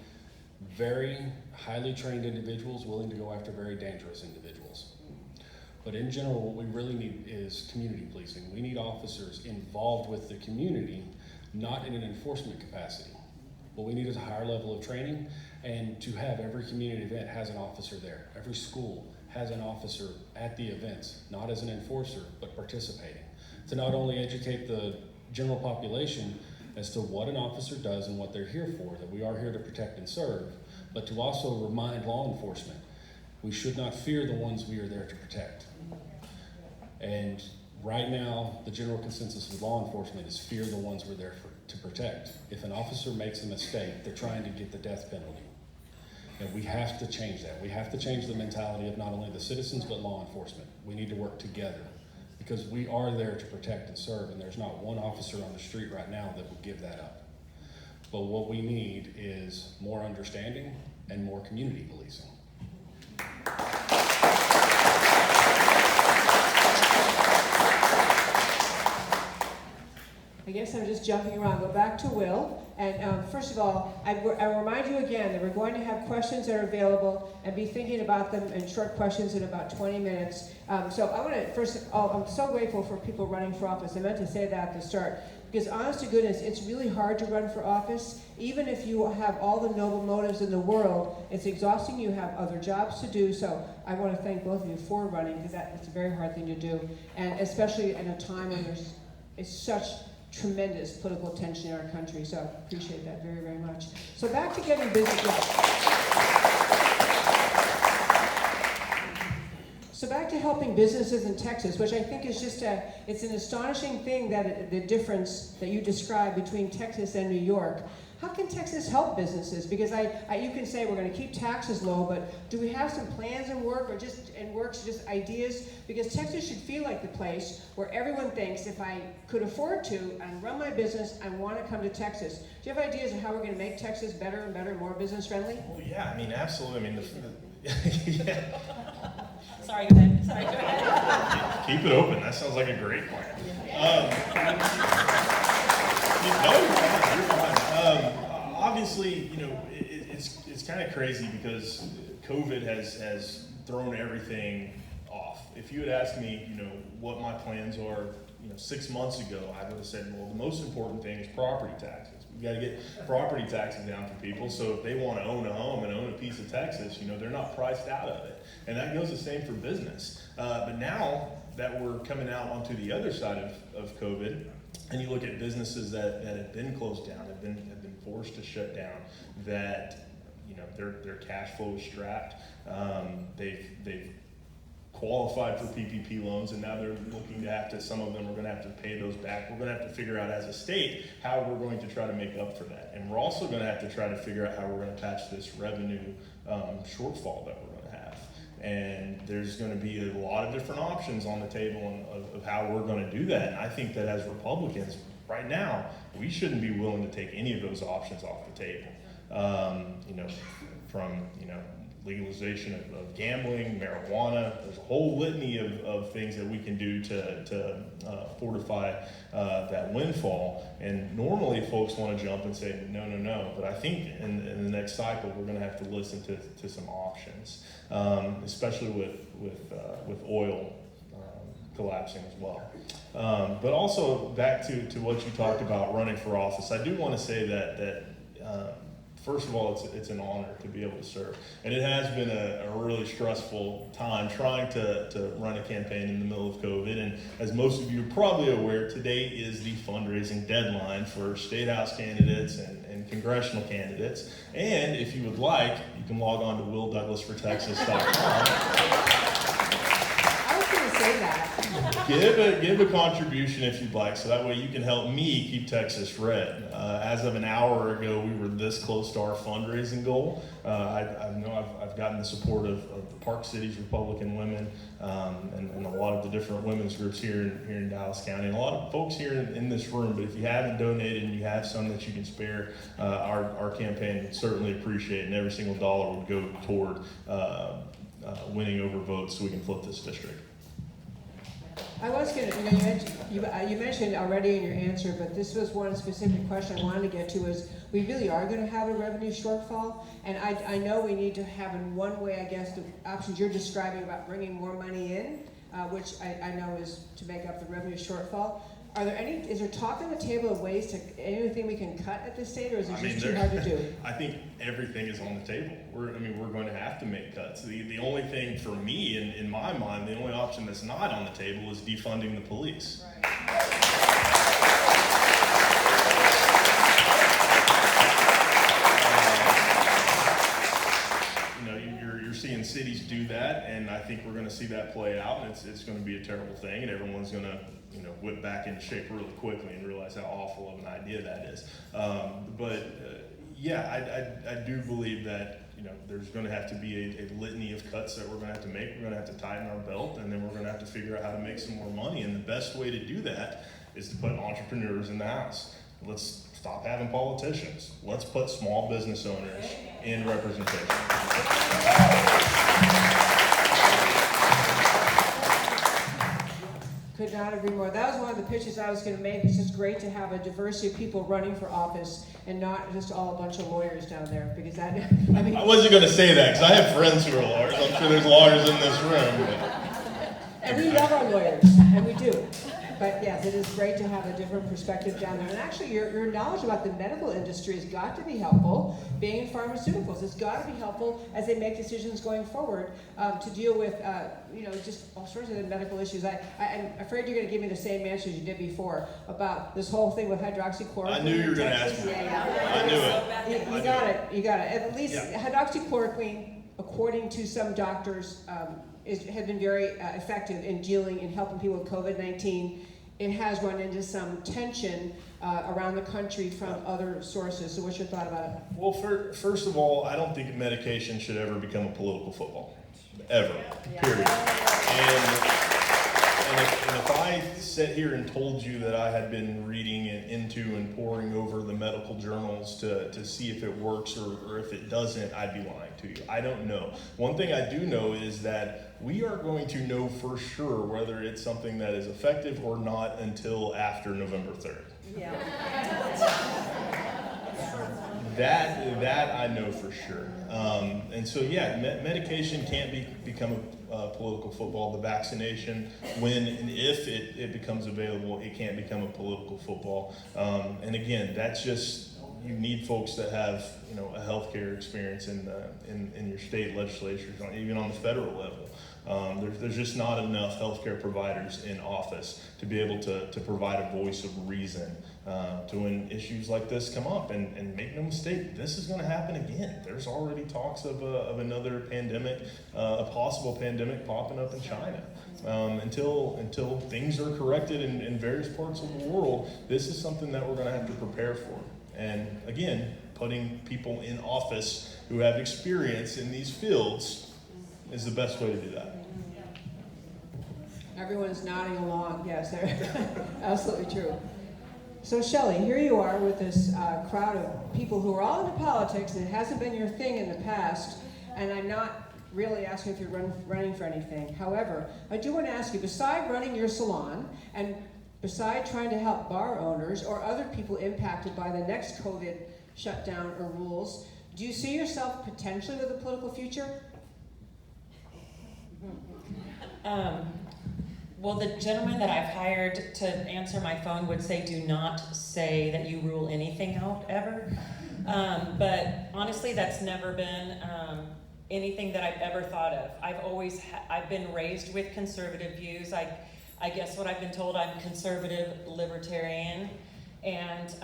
Speaker 6: very highly trained individuals willing to go after very dangerous individuals. But in general, what we really need is community policing. We need officers involved with the community, not in an enforcement capacity. What we need is a higher level of training, and to have every community event has an officer there. Every school has an officer at the events, not as an enforcer, but participating. To not only educate the general population as to what an officer does and what they're here for, that we are here to protect and serve, but to also remind law enforcement, we should not fear the ones we are there to protect. And right now, the general consensus with law enforcement is fear the ones we're there to protect. If an officer makes a mistake, they're trying to get the death penalty. And we have to change that. We have to change the mentality of not only the citizens, but law enforcement. We need to work together because we are there to protect and serve, and there's not one officer on the street right now that would give that up. But what we need is more understanding and more community policing.
Speaker 3: I guess I'm just jumping around. Go back to Will. And first of all, I remind you again that we're going to have questions that are available and be thinking about them in short questions in about 20 minutes. So I want to, first of all, I'm so grateful for people running for office. I meant to say that at the start. Because honest to goodness, it's really hard to run for office. Even if you have all the noble motives in the world, it's exhausting. You have other jobs to do. So I want to thank both of you for running, because it's a very hard thing to do. And especially in a time when it's such tremendous political tension in our country, so I appreciate that very, very much. So back to getting business. So back to helping businesses in Texas, which I think is just it's an astonishing thing that the difference that you described between Texas and New York. how can Texas help businesses? Because you can say we're going to keep taxes low, but do we have some plans in works, just ideas? Because Texas should feel like the place where everyone thinks, if I could afford to and run my business, I want to come to Texas. Do you have ideas of how we're going to make Texas better and better, more business friendly?
Speaker 5: Well, yeah, I mean, absolutely. I mean, yeah.
Speaker 4: Sorry, go ahead. Sorry, go ahead.
Speaker 5: Keep it open. That sounds like a great plan. You're fine. Obviously, it's kind of crazy because COVID has thrown everything off. If you had asked me, what my plans are, 6 months ago, I would have said, well, the most important thing is property taxes. We got to get property taxes down for people, so if they want to own a home and own a piece of Texas, they're not priced out of it. And that goes the same for business. But now that we're coming out onto the other side of COVID, and you look at businesses that have been closed down, have been forced to shut down, that their cash flow is strapped. They've qualified for PPP loans, and now they're looking to some of them are going to have to pay those back. We're going to have to figure out as a state how we're going to try to make up for that. And we're also going to have to try to figure out how we're going to patch this revenue shortfall that we're going to have. And there's going to be a lot of different options on the table of how we're going to do that. And I think that as Republicans, right now, we shouldn't be willing to take any of those options off the table. From legalization of gambling, marijuana. There's a whole litany of things that we can do to fortify that windfall. And normally folks want to jump and say, no. But I think in the next cycle, we're going to have to listen to some options, especially with oil collapsing as well. But also back to what you talked about running for office, I do want to say that first of all, it's an honor to be able to serve. And it has been a really stressful time trying to run a campaign in the middle of COVID. And as most of you are probably aware, today is the fundraising deadline for state house candidates and congressional candidates. And if you would like, you can log on to willdouglasfortexas.com.
Speaker 3: Say that.
Speaker 5: Give a contribution if you'd like, so that way you can help me keep Texas red. As of an hour ago, we were this close to our fundraising goal. I know I've gotten the support of the Park Cities Republican Women and a lot of the different women's groups here in Dallas County, and a lot of folks here in this room. But if you haven't donated and you have some that you can spare, our campaign would certainly appreciate it, and every single dollar would go toward winning over votes so we can flip this district.
Speaker 3: I was going to, you mentioned already in your answer, but this was one specific question I wanted to get to is we really are going to have a revenue shortfall, and I know we need to have in one way, I guess, the options you're describing about bringing more money in, which I know is to make up the revenue shortfall. Is there talk on the table of ways to, anything we can cut at this state, or is it just too hard to do?
Speaker 5: I think everything is on the table. We're going to have to make cuts. The only thing for me, in my mind, the only option that's not on the table is defunding the police. You're seeing cities do that, and I think we're going to see that play out, and it's going to be a terrible thing, and everyone's going to whip back into shape really quickly and realize how awful of an idea that is. I do believe that there's going to have to be a litany of cuts that we're going to have to make. We're going to have to tighten our belt, and then we're going to have to figure out how to make some more money. And the best way to do that is to put entrepreneurs in the house. Let's stop having politicians. Let's put small business owners in representation.
Speaker 3: Could not agree more. That was one of the pitches I was going to make. It's just great to have a diversity of people running for office and not just all a bunch of lawyers down there. Because that,
Speaker 5: I wasn't going to say that because I have friends who are lawyers. I'm sure there's lawyers in this room.
Speaker 3: And we love our lawyers, and we do. But yes, it is great to have a different perspective down there. And actually, your knowledge about the medical industry has got to be helpful. Being in pharmaceuticals, it's got to be helpful as they make decisions going forward to deal with, just all sorts of medical issues. I'm afraid you're going to give me the same answer you did before about this whole thing with hydroxychloroquine.
Speaker 5: I knew you were going to ask me. I knew it.
Speaker 3: You got it. At least hydroxychloroquine, according to some doctors, has been very effective in helping people with COVID-19. It has run into some tension around the country from other sources. So what's your thought about it?
Speaker 5: Well, first of all, I don't think medication should ever become a political football. Ever. Period. And if I sat here and told you that I had been reading into and poring over the medical journals to see if it works or if it doesn't, I'd be lying to you. I don't know. One thing I do know is that we are going to know for sure whether it's something that is effective or not until after November 3rd.
Speaker 2: Yeah.
Speaker 5: That I know for sure. And so, yeah, medication can't become a political football. The vaccination, when and if it becomes available, it can't become a political football. And again, that's just, you need folks that have, you know, a healthcare experience in your state legislatures, even on the federal level. There's just not enough healthcare providers in office to be able to provide a voice of reason to when issues like this come up. And make no mistake, this is going to happen again. There's already talks of another pandemic, a possible pandemic popping up in China. Until things are corrected in various parts of the world, this is something that we're going to have to prepare for. And again, putting people in office who have experience in these fields is the best way to do that.
Speaker 3: Everyone's nodding along. Yes, absolutely true. So Shelley, here you are with this crowd of people who are all into politics, and it hasn't been your thing in the past, and I'm not really asking if you're running for anything. However, I do want to ask you, beside running your salon, and beside trying to help bar owners or other people impacted by the next COVID shutdown or rules, do you see yourself potentially with a political future?
Speaker 4: Well, the gentleman that I've hired to answer my phone would say, do not say that you rule anything out ever. But honestly, that's never been anything that I've ever thought of. I've been raised with conservative views. I guess what I've been told, I'm conservative libertarian. And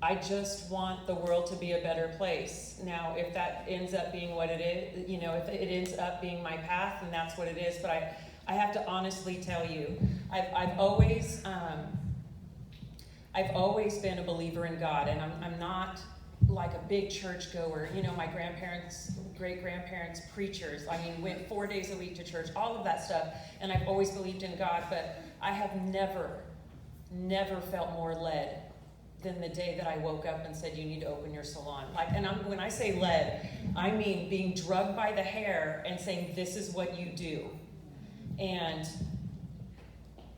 Speaker 4: I just want the world to be a better place. Now, if that ends up being what it is, you know, if it ends up being my path, then that's what it is. But I have to honestly tell you, I've always been a believer in God, and I'm not like a big church goer. You know, my grandparents, great-grandparents, preachers. I mean, went 4 days a week to church, all of that stuff, and I've always believed in God, but I have never felt more led than the day that I woke up and said, you need to open your salon. When I say led, I mean being drugged by the hair and saying, this is what you do. And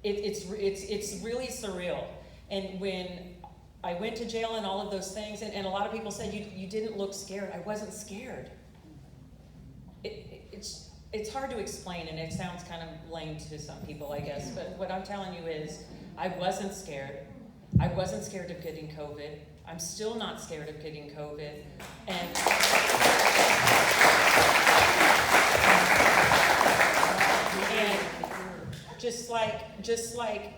Speaker 4: it's really surreal. And when I went to jail and all of those things, and a lot of people said, you didn't look scared. I wasn't scared. It's hard to explain, and it sounds kind of lame to some people, I guess. But what I'm telling you is, I wasn't scared. I wasn't scared of getting COVID. I'm still not scared of getting COVID. And just like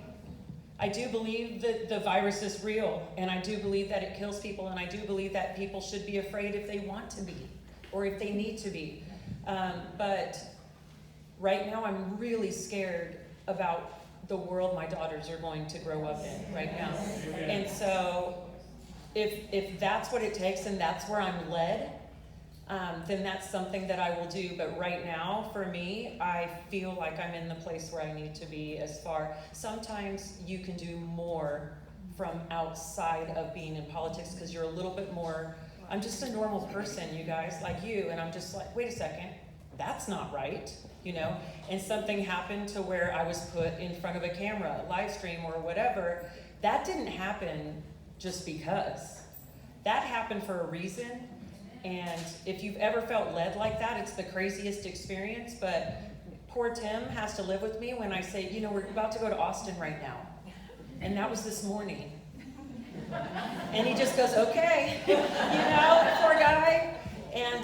Speaker 4: I do believe that the virus is real, and I do believe that it kills people, and I do believe that people should be afraid if they want to be, or if they need to be. But right now I'm really scared about the world my daughters are going to grow up in right now. And so if that's what it takes and that's where I'm led, then that's something that I will do. But right now, for me, I feel like I'm in the place where I need to be sometimes you can do more from outside of being in politics because you're a little bit more, I'm just a normal person, you guys, like you, and I'm just like, wait a second, that's not right, you know? And something happened to where I was put in front of a camera, live stream or whatever. That didn't happen just because. That happened for a reason. And if you've ever felt led like that, it's the craziest experience. But poor Tim has to live with me when I say, you know, we're about to go to Austin right now. And that was this morning. And he just goes, okay, you know, poor guy. And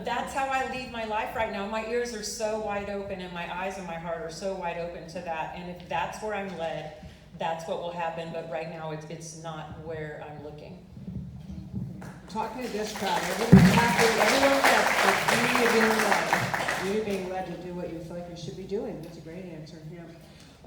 Speaker 4: that's how I lead my life right now. My ears are so wide open, and my eyes and my heart are so wide open to that. And if that's where I'm led, that's what will happen. But right now, it's not where I'm looking.
Speaker 3: Talking to this crowd, everyone's happy, everyone gets the beauty of being led to do what you feel like you should be doing. That's a great answer, yeah.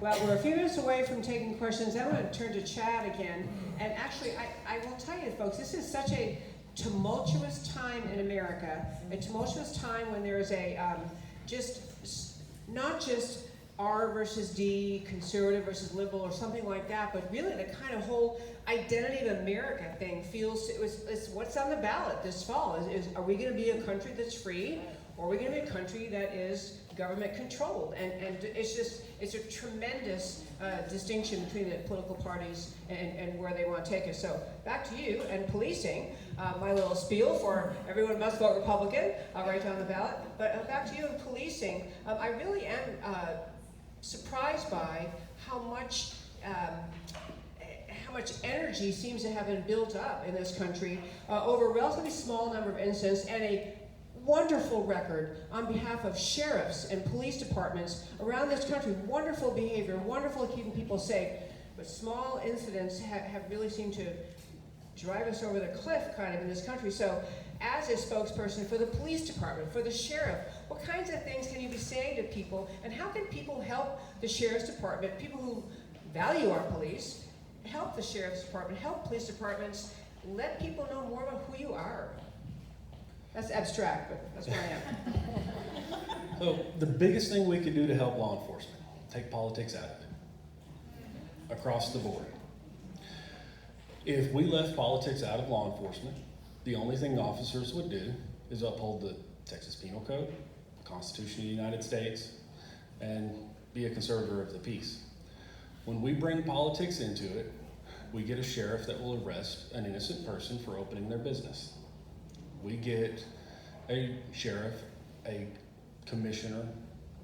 Speaker 3: Well, we're a few minutes away from taking questions. I'm going to turn to Chad again. And actually, I will tell you, folks, this is such a tumultuous time in America, a tumultuous time when there is a not just R versus D, conservative versus liberal, or something like that, but really the kind of whole identity of America thing feels, it's what's on the ballot this fall. Are we going to be a country that's free, or are we going to be a country that is government controlled? And it's a tremendous distinction between the political parties and where they want to take us. So back to you and policing. My little spiel for everyone must vote Republican, right down the ballot. But back to you and policing. I really am surprised by how much energy seems to have been built up in this country over a relatively small number of incidents, and a wonderful record on behalf of sheriffs and police departments around this country. Wonderful behavior, wonderful at keeping people safe. But small incidents have really seemed to drive us over the cliff kind of in this country. So as a spokesperson for the police department, for the sheriff, what kinds of things can you be saying to people, and how can people help the sheriff's department, people who value our police, help the sheriff's department, help police departments, let people know more about who you are? That's abstract, but that's where I am.
Speaker 6: So the biggest thing we could do to help law enforcement, take politics out of it, across the board. If we left politics out of law enforcement, the only thing officers would do is uphold the Texas Penal Code, the Constitution of the United States, and be a conservator of the peace. When we bring politics into it, we get a sheriff that will arrest an innocent person for opening their business. We get a sheriff, a commissioner,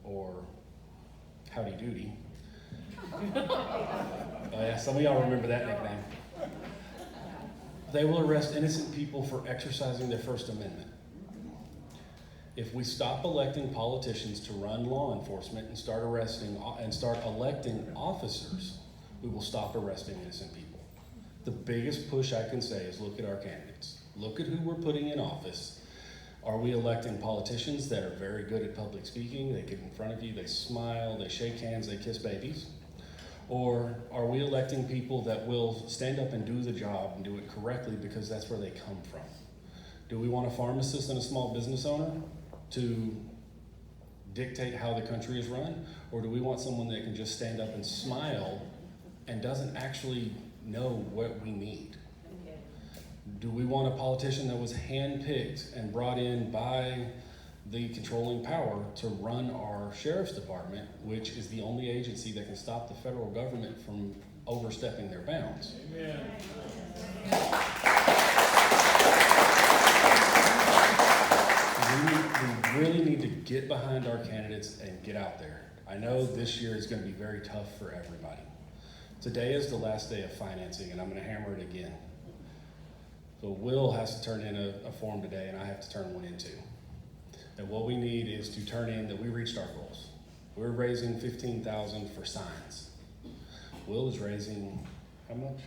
Speaker 6: or howdy doody. Yeah, some of y'all remember that nickname. They will arrest innocent people for exercising their First Amendment. If we stop electing politicians to run law enforcement and start electing officers, we will stop arresting innocent people. The biggest push I can say is look at our candidates. Look at who we're putting in office. Are we electing politicians that are very good at public speaking? They get in front of you, they smile, they shake hands, they kiss babies? Or are we electing people that will stand up and do the job and do it correctly because that's where they come from? Do we want a pharmacist and a small business owner to dictate how the country is run? Or do we want someone that can just stand up and smile and doesn't actually know what we need? Do we want a politician that was handpicked and brought in by the controlling power to run our sheriff's department, which is the only agency that can stop the federal government from overstepping their bounds? Amen. We really need to get behind our candidates and get out there. I know this year is going to be very tough for everybody. Today is the last day of financing, and I'm going to hammer it again. So Will has to turn in a form today, and I have to turn one in too. And what we need is to turn in that we reached our goals. We're raising $15,000 for signs. Will is raising how much?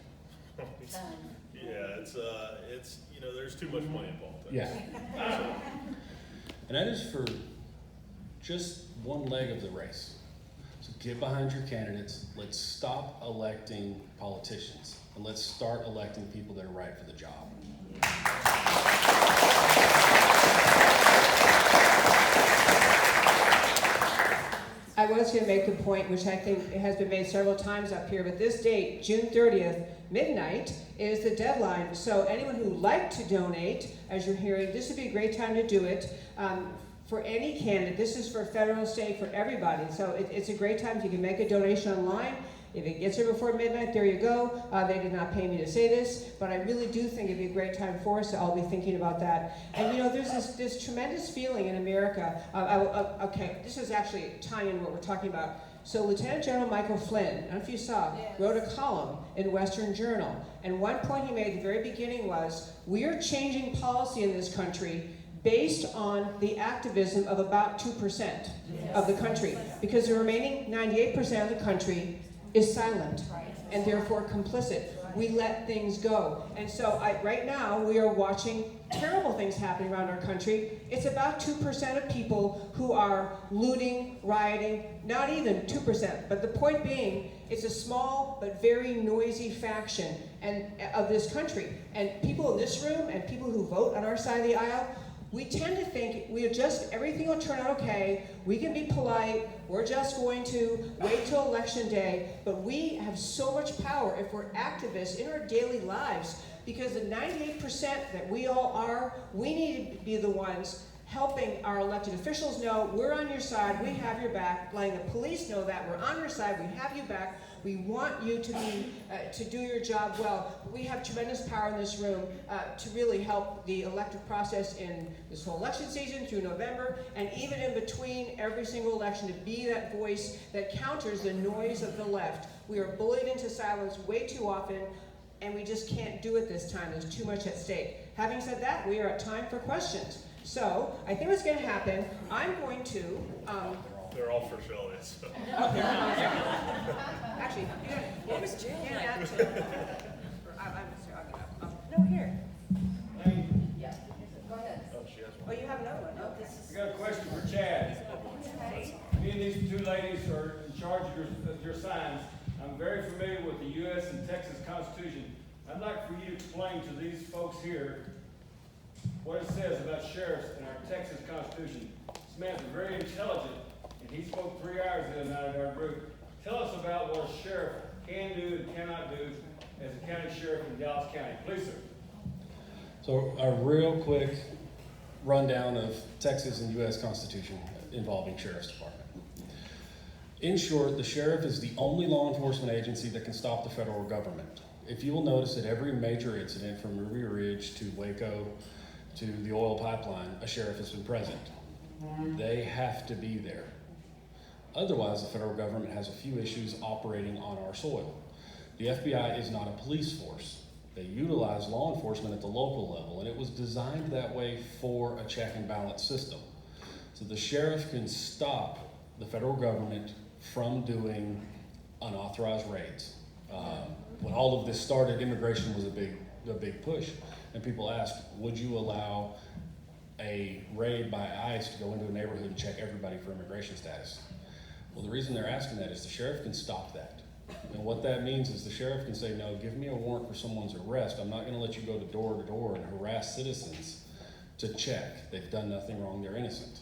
Speaker 5: Yeah, it's there's too much money involved.
Speaker 6: Yeah. And that is for just one leg of the race. So get behind your candidates. Let's stop electing politicians, and let's start electing people that are right for the job.
Speaker 3: I was going to make the point, which I think has been made several times up here, but this date, June 30th, midnight, is the deadline. So anyone who'd like to donate, as you're hearing, this would be a great time to do it. For any candidate, this is for federal, state, for everybody. So it's a great time. If you can make a donation online, if it gets here before midnight, there you go. They did not pay me to say this, but I really do think it'd be a great time for us, so I'll be thinking about that. And there's this tremendous feeling in America. Okay, this is actually tying in what we're talking about. So Lieutenant General Michael Flynn, I don't know if you saw, wrote a column in Western Journal. And one point he made at the very beginning was, we are changing policy in this country based on the activism of about 2% of the country. Because the remaining 98% of the country is silent and therefore complicit. We let things go. And so right now we are watching terrible things happening around our country, it's about 2% of people who are looting, rioting, not even 2%, but the point being, it's a small but very noisy faction of this country. And people in this room and people who vote on our side of the aisle, we tend to think everything will turn out okay, we can be polite, we're just going to wait till election day, but we have so much power if we're activists in our daily lives, because the 98% that we all are, we need to be the ones helping our elected officials know we're on your side, we have your back, letting the police know that we're on your side, we have you back, we want you to do your job well. We have tremendous power in this room to really help the elective process in this whole election season through November, and even in between every single election, to be that voice that counters the noise of the left. We are bullied into silence way too often, and we just can't do it this time. There's too much at stake. Having said that, we are at time for questions. So, I think what's going to happen, I'm going to...
Speaker 5: They're all for Shelley. So.
Speaker 3: Actually,
Speaker 2: What was Jim?
Speaker 3: no, here.
Speaker 5: Oh, she has one.
Speaker 2: Oh, you have another one? No, this
Speaker 7: I got a question for Chad. Me and these two ladies are in charge of your signs. I'm very familiar with the U.S. and Texas Constitution. I'd like for you to explain to these folks here what it says about sheriffs in our Texas Constitution. This man's very intelligent, and he spoke 3 hours the other night at our group. Tell us about what a sheriff can do and cannot do as a county sheriff in Dallas County. Please, sir.
Speaker 6: So a real quick rundown of Texas and U.S. Constitution involving Sheriff's Department. In short, the sheriff is the only law enforcement agency that can stop the federal government. If you will notice at every major incident from Ruby Ridge to Waco to the oil pipeline, a sheriff has been present. They have to be there. Otherwise, the federal government has a few issues operating on our soil. The FBI is not a police force. They utilize law enforcement at the local level, and it was designed that way for a check and balance system. So the sheriff can stop the federal government from doing unauthorized raids. When all of this started, immigration was a big push, and people asked, would you allow a raid by ICE to go into a neighborhood and check everybody for immigration status? Well, the reason they're asking that is the sheriff can stop that. And what that means is the sheriff can say, no, give me a warrant for someone's arrest. I'm not gonna let you go to door and harass citizens to check. They've done nothing wrong, they're innocent.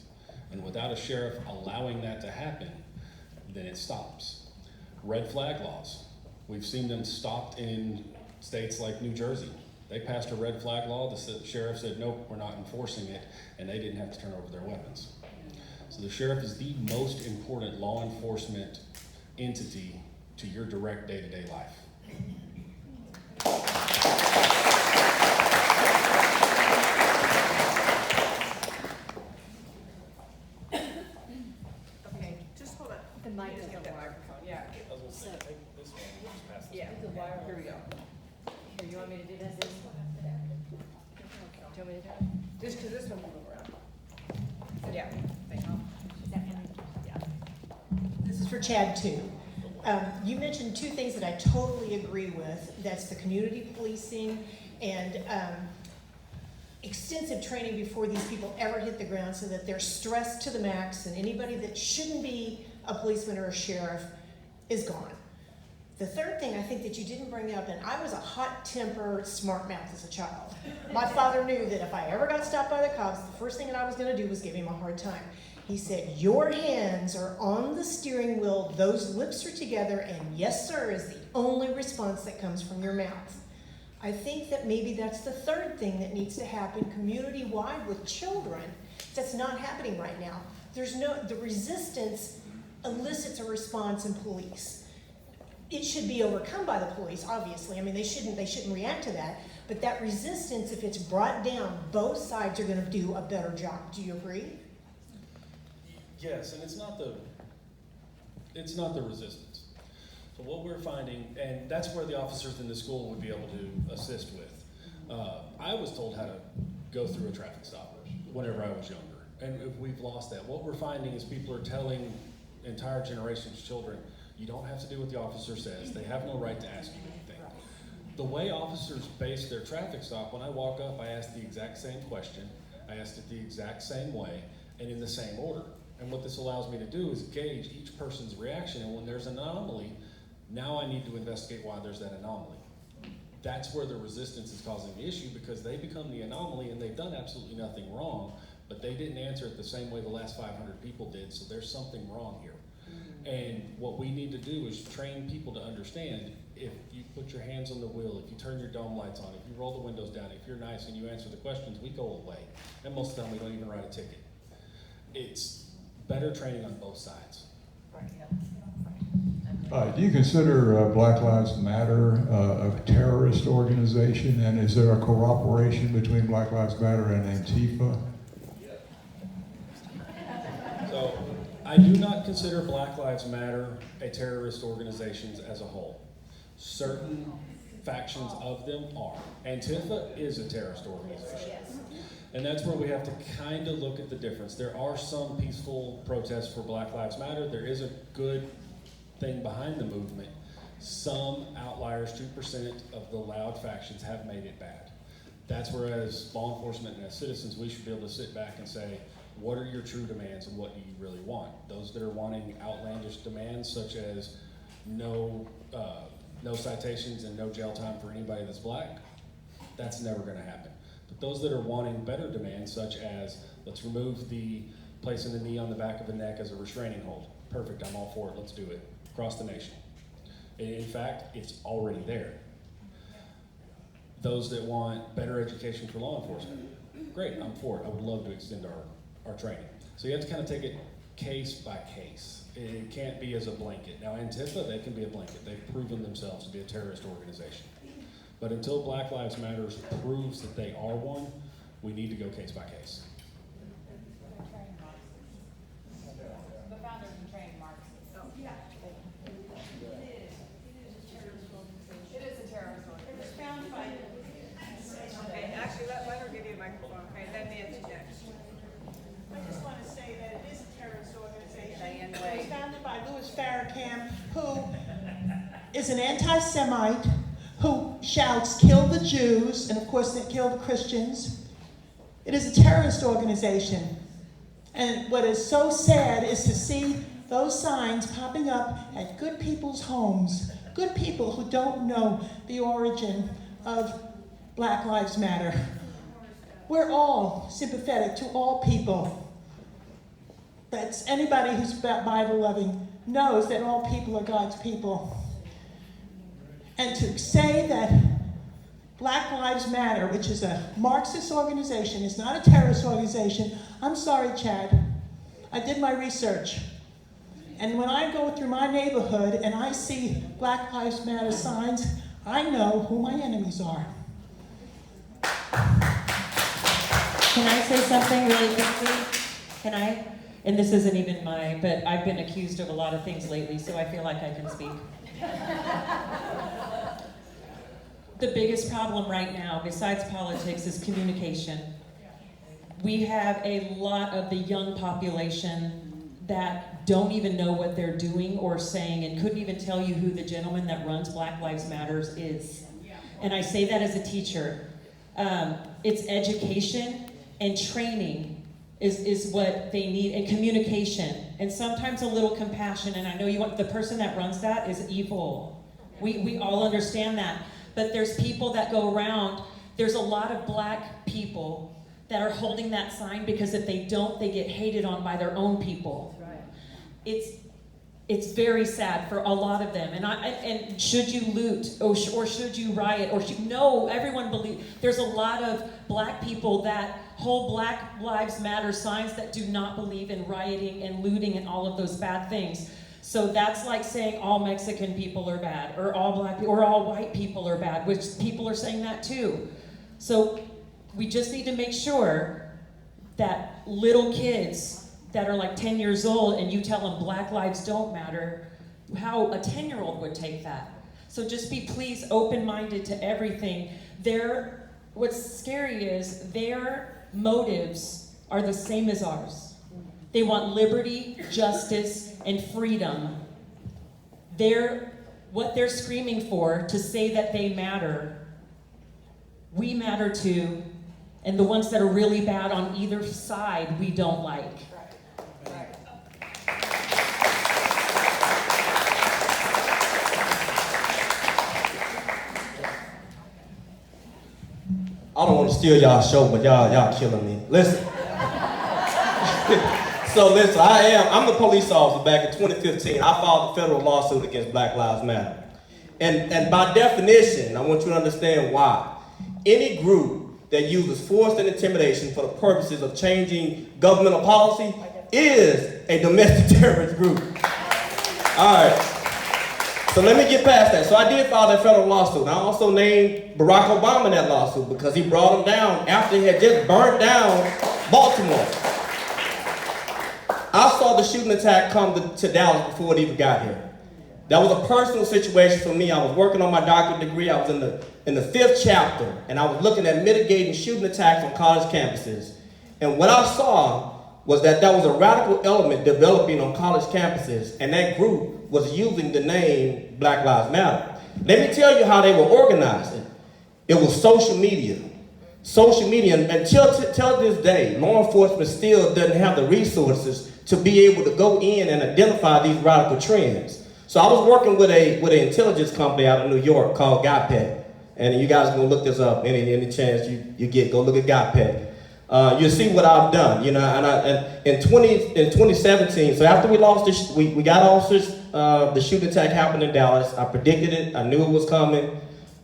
Speaker 6: And without a sheriff allowing that to happen, then it stops. Red flag laws. We've seen them stopped in states like New Jersey. They passed a red flag law, the sheriff said, nope, we're not enforcing it, and they didn't have to turn over their weapons. So the sheriff is the most important law enforcement entity to your direct day-to-day life.
Speaker 2: Okay, just hold on.
Speaker 8: The mic
Speaker 2: Just
Speaker 8: doesn't
Speaker 2: get that
Speaker 8: work.
Speaker 2: microphone, yeah.
Speaker 5: I was gonna say, I think this one, we'll just pass this
Speaker 2: Yeah,
Speaker 5: one.
Speaker 2: here we go.
Speaker 8: Here, you want me to do this? Do you want me to do it?
Speaker 2: Just because this one will move around. Yeah, thank you.
Speaker 8: Is that one?
Speaker 2: Yeah.
Speaker 1: This is for Chad too. You mentioned two things that I totally agree with. That's the community policing and extensive training before these people ever hit the ground so that they're stressed to the max and anybody that shouldn't be a policeman or a sheriff is gone. The third thing I think that you didn't bring up, and I was a hot-tempered smart mouth as a child. My father knew that if I ever got stopped by the cops, the first thing that I was gonna do was give him a hard time. He said, your hands are on the steering wheel, those lips are together, and yes sir is the only response that comes from your mouth. I think that maybe that's the third thing that needs to happen community-wide with children that's not happening right now. The resistance elicits a response in police. It should be overcome by the police, obviously. I mean, they shouldn't react to that. But that resistance, if it's brought down, both sides are gonna do a better job. Do you agree?
Speaker 6: Yes, and it's not the resistance. So what we're finding, and that's where the officers in the school would be able to assist with. I was told how to go through a traffic stop whenever I was younger. And if we've lost that, what we're finding is people are telling entire generations of children, you don't have to do what the officer says. They have no right to ask you anything. the way officers base their traffic stop, when I walk up, I ask the exact same question, I asked it the exact same way, and in the same order. And what this allows me to do is gauge each person's reaction, and when there's an anomaly, now I need to investigate why there's that anomaly. That's where the resistance is causing the issue, because they become the anomaly and they've done absolutely nothing wrong, but they didn't answer it the same way the last 500 people did, so there's something wrong here. And what we need to do is train people to understand, if you put your hands on the wheel, if you turn your dome lights on, if you roll the windows down, if you're nice and you answer the questions, we go away. And most of the time we don't even write a ticket. It's better training on both sides.
Speaker 9: Do you consider Black Lives Matter a terrorist organization, and is there a cooperation between Black Lives Matter and Antifa?
Speaker 6: So, I do not consider Black Lives Matter a terrorist organization as a whole. Certain factions of them are. Antifa is a terrorist organization. And that's where we have to kind of look at the difference. There are some peaceful protests for Black Lives Matter. There is a good thing behind the movement. Some outliers, 2% of the loud factions, have made it bad. That's where, as law enforcement and as citizens, we should be able to sit back and say, what are your true demands and what do you really want? Those that are wanting outlandish demands, such as no citations and no jail time for anybody that's black, that's never going to happen. But those that are wanting better demands, such as, let's remove the placing the knee on the back of the neck as a restraining hold. Perfect, I'm all for it, let's do it. Across the nation. In fact, it's already there. Those that want better education for law enforcement, great, I'm for it. I would love to extend our training. So you have to kind of take it case by case. It can't be as a blanket. Now Antifa, they can be a blanket. They've proven themselves to be a terrorist organization. But until Black Lives Matter proves that they are one, we need to go case by case.
Speaker 8: The founders and trained Marxists.
Speaker 2: Oh.
Speaker 8: Yeah. It is a terrorist organization.
Speaker 2: It was founded by. Okay, actually, let her give you a microphone. Okay, let me interject.
Speaker 10: I just want to say that it is a terrorist organization.
Speaker 2: Diane
Speaker 10: It
Speaker 2: Wade.
Speaker 10: was founded by Louis Farrakhan, who is an anti-Semite, who shouts, kill the Jews, and of course they kill the Christians. It is a terrorist organization. And what is so sad is to see those signs popping up at good people's homes, good people who don't know the origin of Black Lives Matter. We're all sympathetic to all people. That's anybody who's Bible loving knows that all people are God's people. And to say that Black Lives Matter, which is a Marxist organization, is not a terrorist organization, I'm sorry, Chad. I did my research. And when I go through my neighborhood and I see Black Lives Matter signs, I know who my enemies are.
Speaker 4: Can I say something really quickly? Can I? And this isn't even but I've been accused of a lot of things lately, so I feel like I can speak. The biggest problem right now, besides politics, is communication. We have a lot of the young population that don't even know what they're doing or saying and couldn't even tell you who the gentleman that runs Black Lives Matter is. And I say that as a teacher. It's education and training is what they need, and communication, and sometimes a little compassion. And I know the person that runs that is evil. We all understand that. But there's people that go around, there's a lot of black people that are holding that sign because if they don't, they get hated on by their own people. Right. It's very sad for a lot of them. And should you loot or should you riot no, everyone believes. There's a lot of black people that hold Black Lives Matter signs that do not believe in rioting and looting and all of those bad things. So that's like saying all Mexican people are bad, or all black people, or all white people are bad, which people are saying that too. So we just need to make sure that little kids that are like 10 years old and you tell them Black lives don't matter, how a 10-year-old would take that. So just be please open-minded to everything. What's scary is their motives are the same as ours. They want liberty, justice, and freedom. Their what they're screaming for to say that they matter, we matter too, and the ones that are really bad on either side, we don't like.
Speaker 11: I don't want to steal y'all show, but y'all killing me. Listen. So listen, I'm the police officer back in 2015. I filed a federal lawsuit against Black Lives Matter. And by definition, I want you to understand why. Any group that uses force and intimidation for the purposes of changing governmental policy is a domestic terrorist group. All right. So let me get past that. So I did file that federal lawsuit. I also named Barack Obama in that lawsuit because he brought him down after he had just burned down Baltimore. I saw the shooting attack come to Dallas before it even got here. That was a personal situation for me. I was working on my doctorate degree. I was in the 5th chapter, and I was looking at mitigating shooting attacks on college campuses. And what I saw was that was a radical element developing on college campuses, and that group was using the name Black Lives Matter. Let me tell you how they were organizing. It was social media. Social media, and until this day, law enforcement still doesn't have the resources to be able to go in and identify these radical trends. So I was working with an intelligence company out of New York called GotPet. And you guys can look this up any chance you get, go look at GotPet. You'll see what I've done, you know. And in 2017, so after we lost this, we got officers. The shooting attack happened in Dallas. I predicted it. I knew it was coming.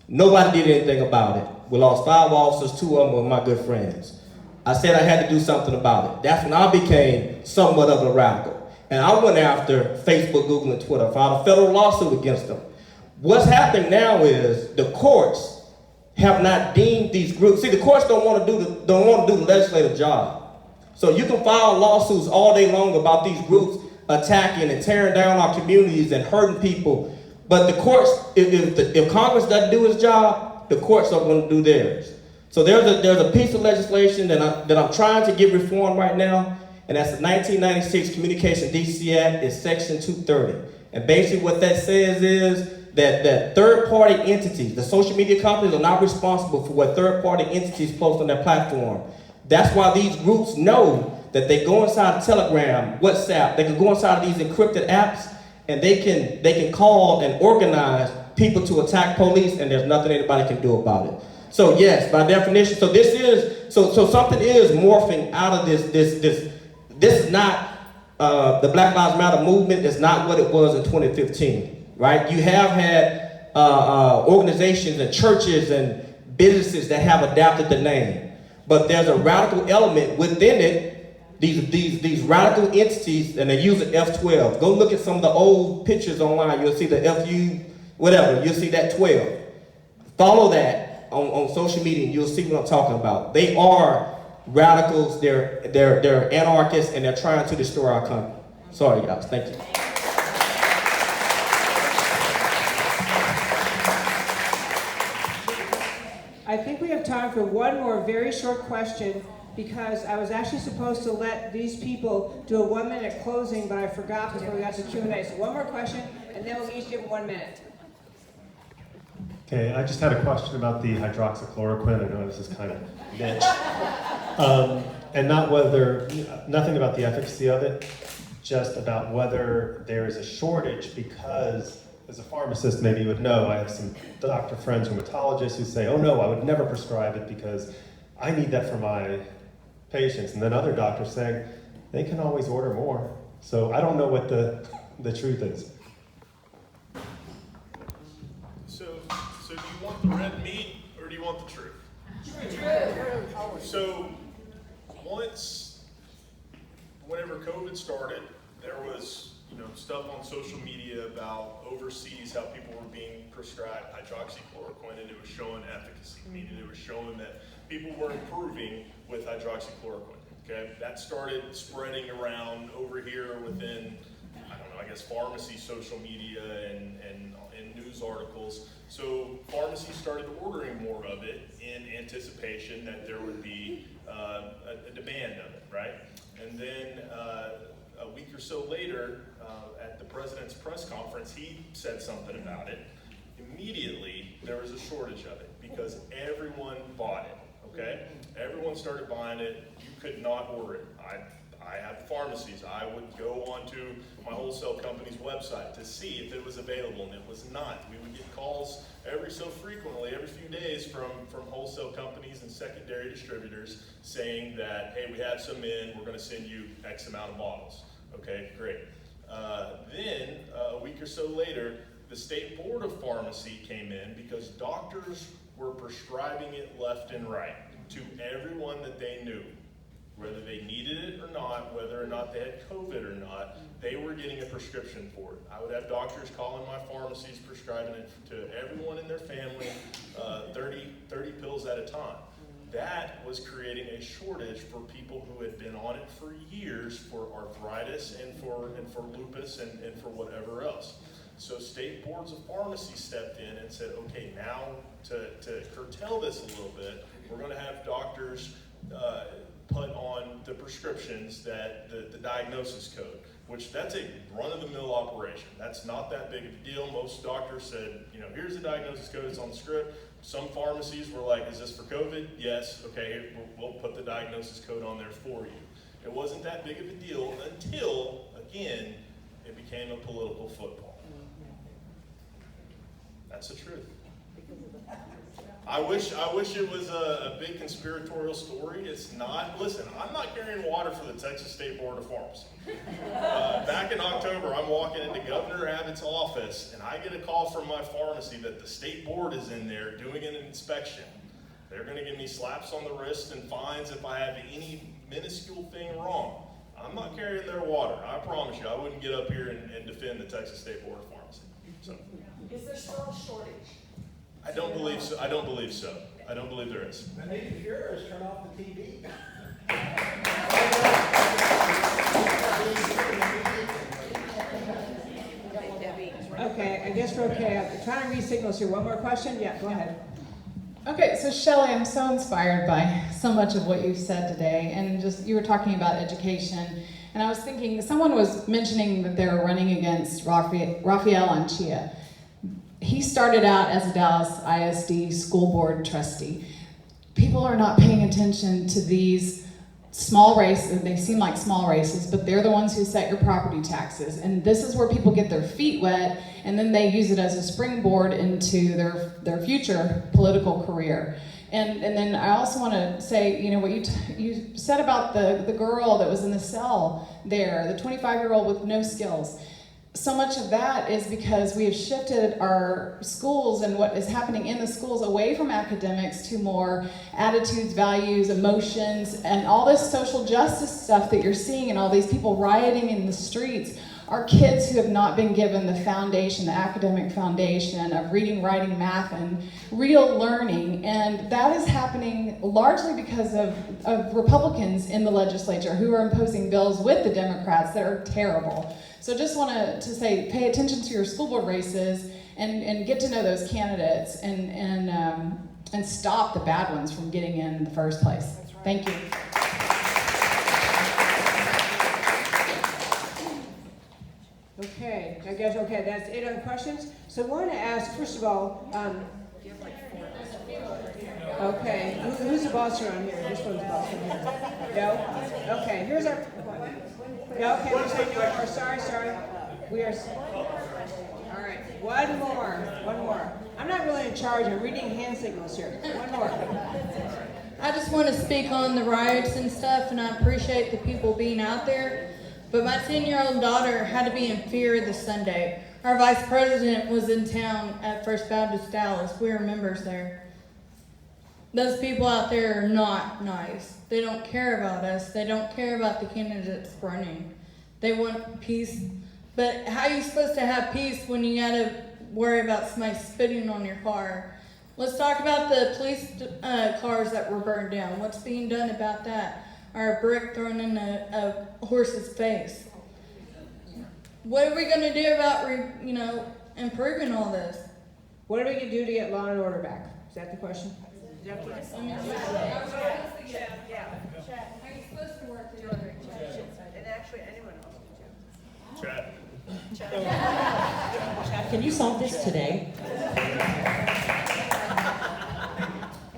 Speaker 11: Nobody did anything about it. We lost 5 officers. 2 of them were my good friends. I said I had to do something about it. That's when I became somewhat of a radical. And I went after Facebook, Google, and Twitter, filed a federal lawsuit against them. What's happening now is the courts have not deemed these groups. See, the courts don't want to do the legislative job. So you can file lawsuits all day long about these groups attacking and tearing down our communities and hurting people. But the courts, if Congress doesn't do its job, the courts are going to do theirs. So there's a piece of legislation that I'm trying to get reformed right now, and that's the 1996 Communication Decency Act. It's Section 230. And basically what that says is that third-party entities, the social media companies, are not responsible for what third-party entities post on their platform. That's why these groups know that they go inside Telegram, WhatsApp, they can go inside of these encrypted apps, and they can call and organize people to attack police, and there's nothing anybody can do about it. So yes, by definition, so something is morphing out of this. This is not the Black Lives Matter movement. It's not what it was in 2015, right? You have had organizations and churches and businesses that have adapted the name, but there's a radical element within it. These radical entities, and they use the F12. Go look at some of the old pictures online. You'll see the FU, whatever. You'll see that 12. Follow that on social media, and you'll see what I'm talking about. They are radicals. They're anarchists, and they're trying to destroy our country. Sorry, guys. Thank you.
Speaker 3: I think we have time for one more very short question, because I was actually supposed to let these people do a 1-minute closing, but I forgot before we got to Q&A. So one more question, and then we'll each give 1 minute.
Speaker 12: Okay, I just had a question about the hydroxychloroquine. I know this is kind of niche. And nothing about the efficacy of it, just about whether there is a shortage, because as a pharmacist, maybe you would know, I have some doctor friends, rheumatologists, who say, oh no, I would never prescribe it because I need that for my patients. And then other doctors saying, they can always order more. So I don't know what the truth is.
Speaker 5: So do you want the red meat or do you want the truth? Truth. So whenever COVID started, there was stuff on social media about overseas how people were being prescribed hydroxychloroquine, and it was showing efficacy, meaning it was showing that people were improving with hydroxychloroquine. Okay, that started spreading around over here within, I guess pharmacy, social media, and news articles. So pharmacies started ordering more of it in anticipation that there would be a demand of it, right? And then a week or so later, at the president's press conference, he said something about it. Immediately, there was a shortage of it because everyone bought it, okay? Everyone started buying it. You could not order it. I have pharmacies. I would go onto my wholesale company's website to see if it was available, and it was not. We would get calls every so frequently, every few days, from wholesale companies and secondary distributors saying that, hey, we have some in, we're going to send you X amount of bottles. Okay, great. Then, a week or so later, the State Board of Pharmacy came in because doctors were prescribing it left and right to everyone that they knew. Whether they needed it or not, whether or not they had COVID or not, they were getting a prescription for it. I would have doctors calling my pharmacies, prescribing it to everyone in their family, 30 pills at a time. That was creating a shortage for people who had been on it for years for arthritis and for lupus and for whatever else. So state boards of pharmacy stepped in and said, okay, now to curtail this a little bit, we're going to have doctors put on the prescriptions that the diagnosis code, which that's a run-of-the-mill operation. That's not that big of a deal. Most doctors said, you know, here's the diagnosis code, it's on the script. Some pharmacies were like, is this for COVID? Yes, okay, we'll put the diagnosis code on there for you. It wasn't that big of a deal until, again, it became a political football. That's the truth. I wish it was a big conspiratorial story. It's not. Listen, I'm not carrying water for the Texas State Board of Pharmacy. Back in October, I'm walking into Governor Abbott's office, and I get a call from my pharmacy that the state board is in there doing an inspection. They're going to give me slaps on the wrist and fines if I have any minuscule thing wrong. I'm not carrying their water. I promise you, I wouldn't get up here and defend the Texas State Board of Pharmacy. So.
Speaker 2: Is there still a shortage?
Speaker 5: I don't believe so. I don't believe so. I don't believe there is.
Speaker 13: I need to hear is turn off the TV.
Speaker 3: Okay, I guess we're okay. I'm trying to read signals here. One more question? Yeah, go ahead.
Speaker 14: Okay, so Shelley, I'm so inspired by so much of what you've said today, and just you were talking about education, and I was thinking someone was mentioning that they were running against Rafael Anchia. He started out as a Dallas ISD school board trustee. People are not paying attention to these small races. They seem like small races, but they're the ones who set your property taxes. And this is where people get their feet wet, and then they use it as a springboard into their future political career. And then I also want to say, you know, what you said about the girl that was in the cell there, the 25-year-old with no skills. So much of that is because we have shifted our schools and what is happening in the schools away from academics to more attitudes, values, emotions, and all this social justice stuff that you're seeing and all these people rioting in the streets are kids who have not been given the foundation, the academic foundation of reading, writing, math, and real learning. And that is happening largely because of Republicans in the legislature who are imposing bills with the Democrats that are terrible. So just want to say, pay attention to your school board races and get to know those candidates and stop the bad ones from getting in the first place. That's right. Thank you.
Speaker 3: Okay, I guess, okay, that's it on questions. So I want to ask, first of all, okay, who's the boss around here? This one's the boss around here. No? Okay, here's our, no, okay, we're saying no more, sorry. We are, all right, one more. I'm not really in charge, I'm reading hand signals here. One more.
Speaker 15: I just want to speak on the riots and stuff, and I appreciate the people being out there. But my 10-year-old daughter had to be in fear this Sunday. Our vice president was in town at First Baptist Dallas. We were members there. Those people out there are not nice. They don't care about us. They don't care about the candidates running. They want peace. But how are you supposed to have peace when you got to worry about somebody spitting on your car? Let's talk about the police cars that were burned down. What's being done about that? Or a brick thrown in a horse's face. What are we going to do about, improving all this?
Speaker 3: What are we going to do to get law and order back? Is that the question?
Speaker 2: Yeah.
Speaker 15: How are you supposed to work together?
Speaker 2: And actually anyone else can too.
Speaker 5: Chad.
Speaker 4: Chad, can you solve this today?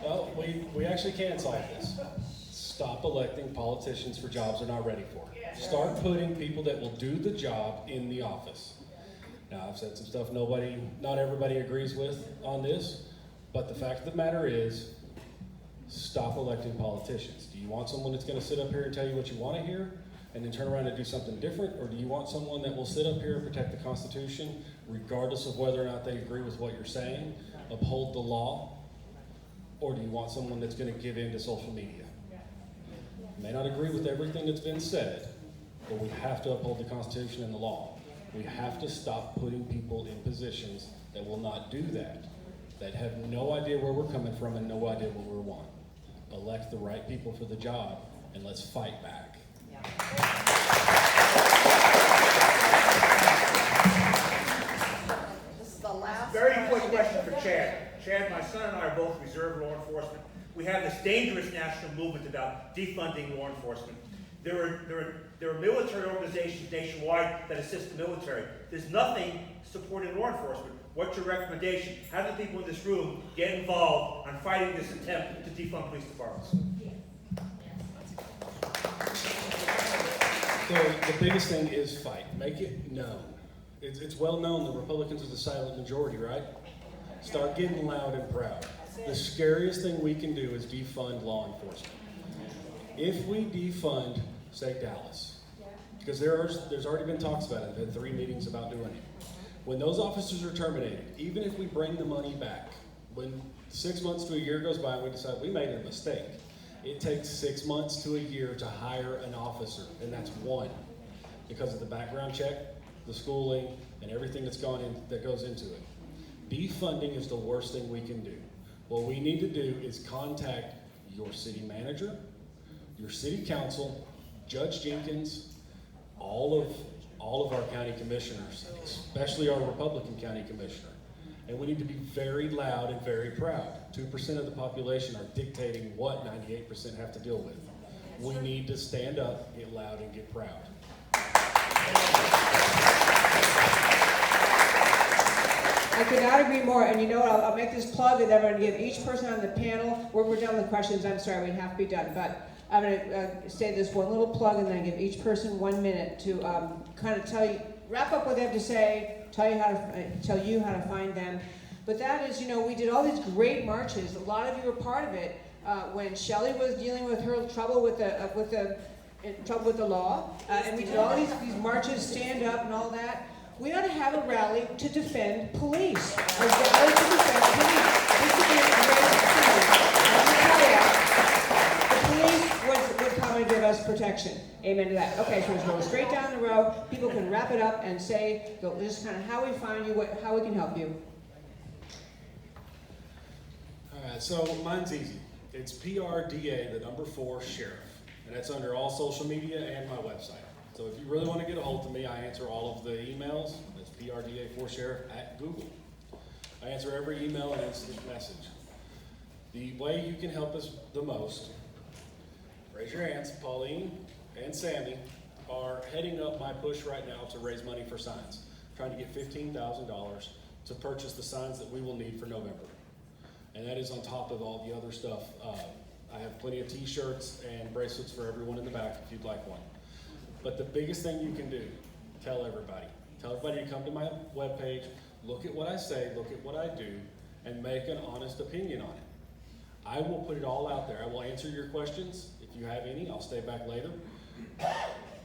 Speaker 6: Well, we actually can solve this. Stop electing politicians for jobs they're not ready for. Start putting people that will do the job in the office. Now, I've said some stuff not everybody agrees with on this, but the fact of the matter is, stop electing politicians. Do you want someone that's going to sit up here and tell you what you want to hear and then turn around and do something different? Or do you want someone that will sit up here and protect the Constitution regardless of whether or not they agree with what you're saying, uphold the law? Or do you want someone that's going to give in to social media? You may not agree with everything that's been said, but we have to uphold the Constitution and the law. We have to stop putting people in positions that will not do that, that have no idea where we're coming from and no idea what we want. Elect the right people for the job, and let's fight back.
Speaker 2: This is the last.
Speaker 16: Very quick question for Chad. Chad, my son and I are both reserve law enforcement. We have this dangerous national movement about defunding law enforcement. There are military organizations nationwide that assist the military. There's nothing supporting law enforcement. What's your recommendation? How do people in this room get involved on fighting this attempt to defund police departments?
Speaker 6: So the biggest thing is fight. Make it known. It's well known the Republicans are the silent majority, right? Start getting loud and proud. The scariest thing we can do is defund law enforcement. If we defund, say, Dallas, because there's already been talks about it, I've had 3 meetings about doing it. When those officers are terminated, even if we bring the money back, when 6 months to a year goes by and we decide we made a mistake, it takes 6 months to a year to hire an officer, and that's one, because of the background check, the schooling, and everything that goes into it. Defunding is the worst thing we can do. What we need to do is contact your city manager, your city council, Judge Jenkins, all of our county commissioners, especially our Republican county commissioner. And we need to be very loud and very proud. 2% of the population are dictating what 98% have to deal with. We need to stand up, get loud, and get proud.
Speaker 3: I could not agree more, and you know what, I'll make this plug, and I'm going to give each person on the panel, we're done with questions, I'm sorry, we have to be done, but I'm going to say this one little plug, and then give each person 1 minute to kind of wrap up what they have to say, tell you how to find them. But that is, we did all these great marches, a lot of you were part of it, when Shelley was dealing with her trouble with the law, and we did all these marches, stand up and all that. We ought to have a rally to defend police. A rally to defend police. This would be a great thing. The police would come and give us protection. Amen to that. Okay, so let's go straight down the row. People can wrap it up and say just kind of how we find you, how we can help you.
Speaker 6: All right, so mine's easy. It's PRDA, the number 4 sheriff. And that's under all social media and my website. So if you really want to get a hold of me, I answer all of the emails. That's PRDA4Sheriff at Google. I answer every email and instant message. The way you can help us the most, raise your hands. Pauline and Sammy are heading up my push right now to raise money for signs. Trying to get $15,000 to purchase the signs that we will need for November. And that is on top of all the other stuff. I have plenty of t-shirts and bracelets for everyone in the back if you'd like one. But the biggest thing you can do, tell everybody. Tell everybody to come to my webpage, look at what I say, look at what I do, and make an honest opinion on it. I will put it all out there. I will answer your questions. If you have any, I'll stay back later.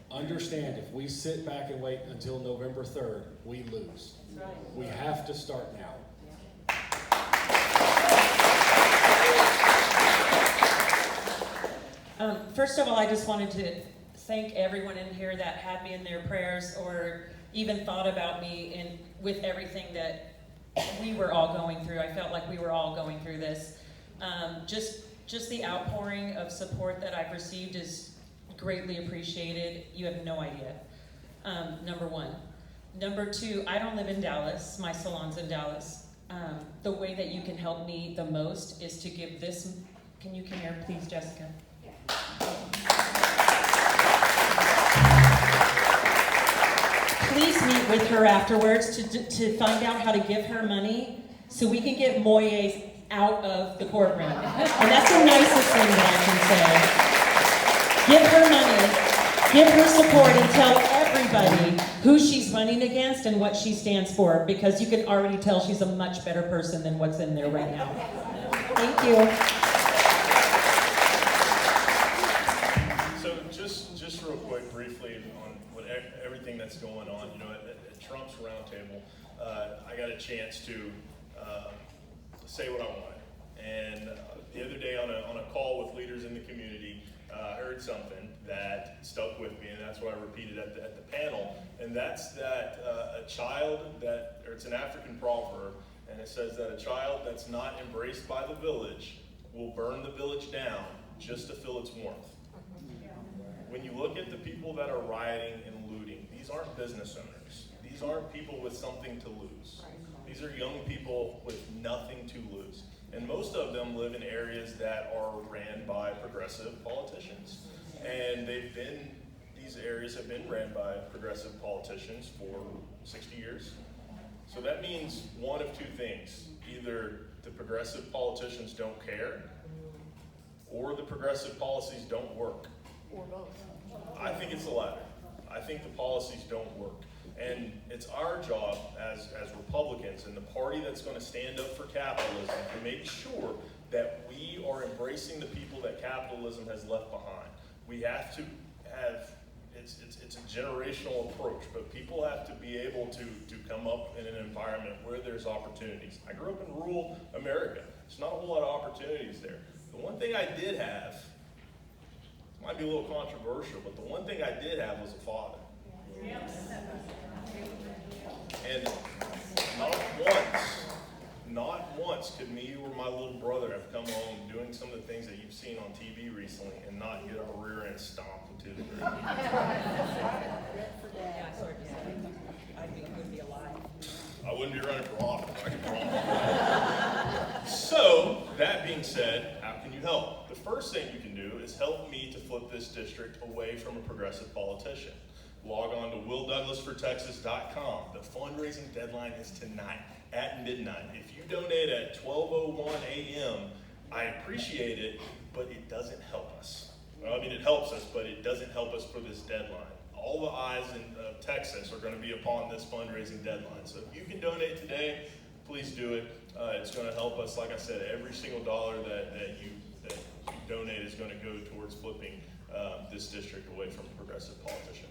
Speaker 6: Understand, if we sit back and wait until November 3rd, we lose. We have to start now.
Speaker 4: First of all, I just wanted to thank everyone in here that had me in their prayers or even thought about me with everything that we were all going through. I felt like we were all going through this. Just the outpouring of support that I've received is greatly appreciated. You have no idea. Number 1. Number 2, I don't live in Dallas. My salon's in Dallas. The way that you can help me the most is to give this. Can you come here, please, Jessica? Please meet with her afterwards to find out how to give her money so we can get Moyes out of the courtroom. And that's the nicest thing that I can say. Give her money, give her support, and tell everybody who she's running against and what she stands for, because you can already tell she's a much better person than what's in there right now. Thank you.
Speaker 5: So just real quick, briefly, on everything that's going on, you know, at Trump's roundtable, I got a chance to say what I wanted. And the other day on a call with leaders in the community, I heard something that stuck with me, and that's what I repeated at the panel. And that's that it's an African proverb, and it says that a child that's not embraced by the village will burn the village down just to feel its warmth. When you look at the people that are rioting and looting, these aren't business owners. These aren't people with something to lose. These are young people with nothing to lose. And most of them live in areas that are ran by progressive politicians. And these areas have been ran by progressive politicians for 60 years. So that means one of two things. Either the progressive politicians don't care, or the progressive policies don't work.
Speaker 8: Or both.
Speaker 5: I think it's the latter. I think the policies don't work. And it's our job as Republicans and the party that's going to stand up for capitalism to make sure that we are embracing the people that capitalism has left behind. We have to have, it's a generational approach, but people have to be able to come up in an environment where there's opportunities. I grew up in rural America. There's not a whole lot of opportunities there. The one thing I did have, might be a little controversial, but the one thing I did have was a father. And not once could me or my little brother have come home doing some of the things that you've seen on TV recently and not get our rear end stomped into the ground. I wouldn't be running for office, I can promise. So, that being said, how can you help? The first thing you can do is help me to flip this district away from a progressive politician. Log on to willdouglasfortexas.com. The fundraising deadline is tonight at midnight. If you donate at 12:01 a.m., I appreciate it, but it doesn't help us. Well, I mean, it helps us, but it doesn't help us for this deadline. All the eyes in Texas are going to be upon this fundraising deadline. So if you can donate today, please do it. It's going to help us. Like I said, every single dollar that you donate is going to go towards flipping this district away from a progressive politician.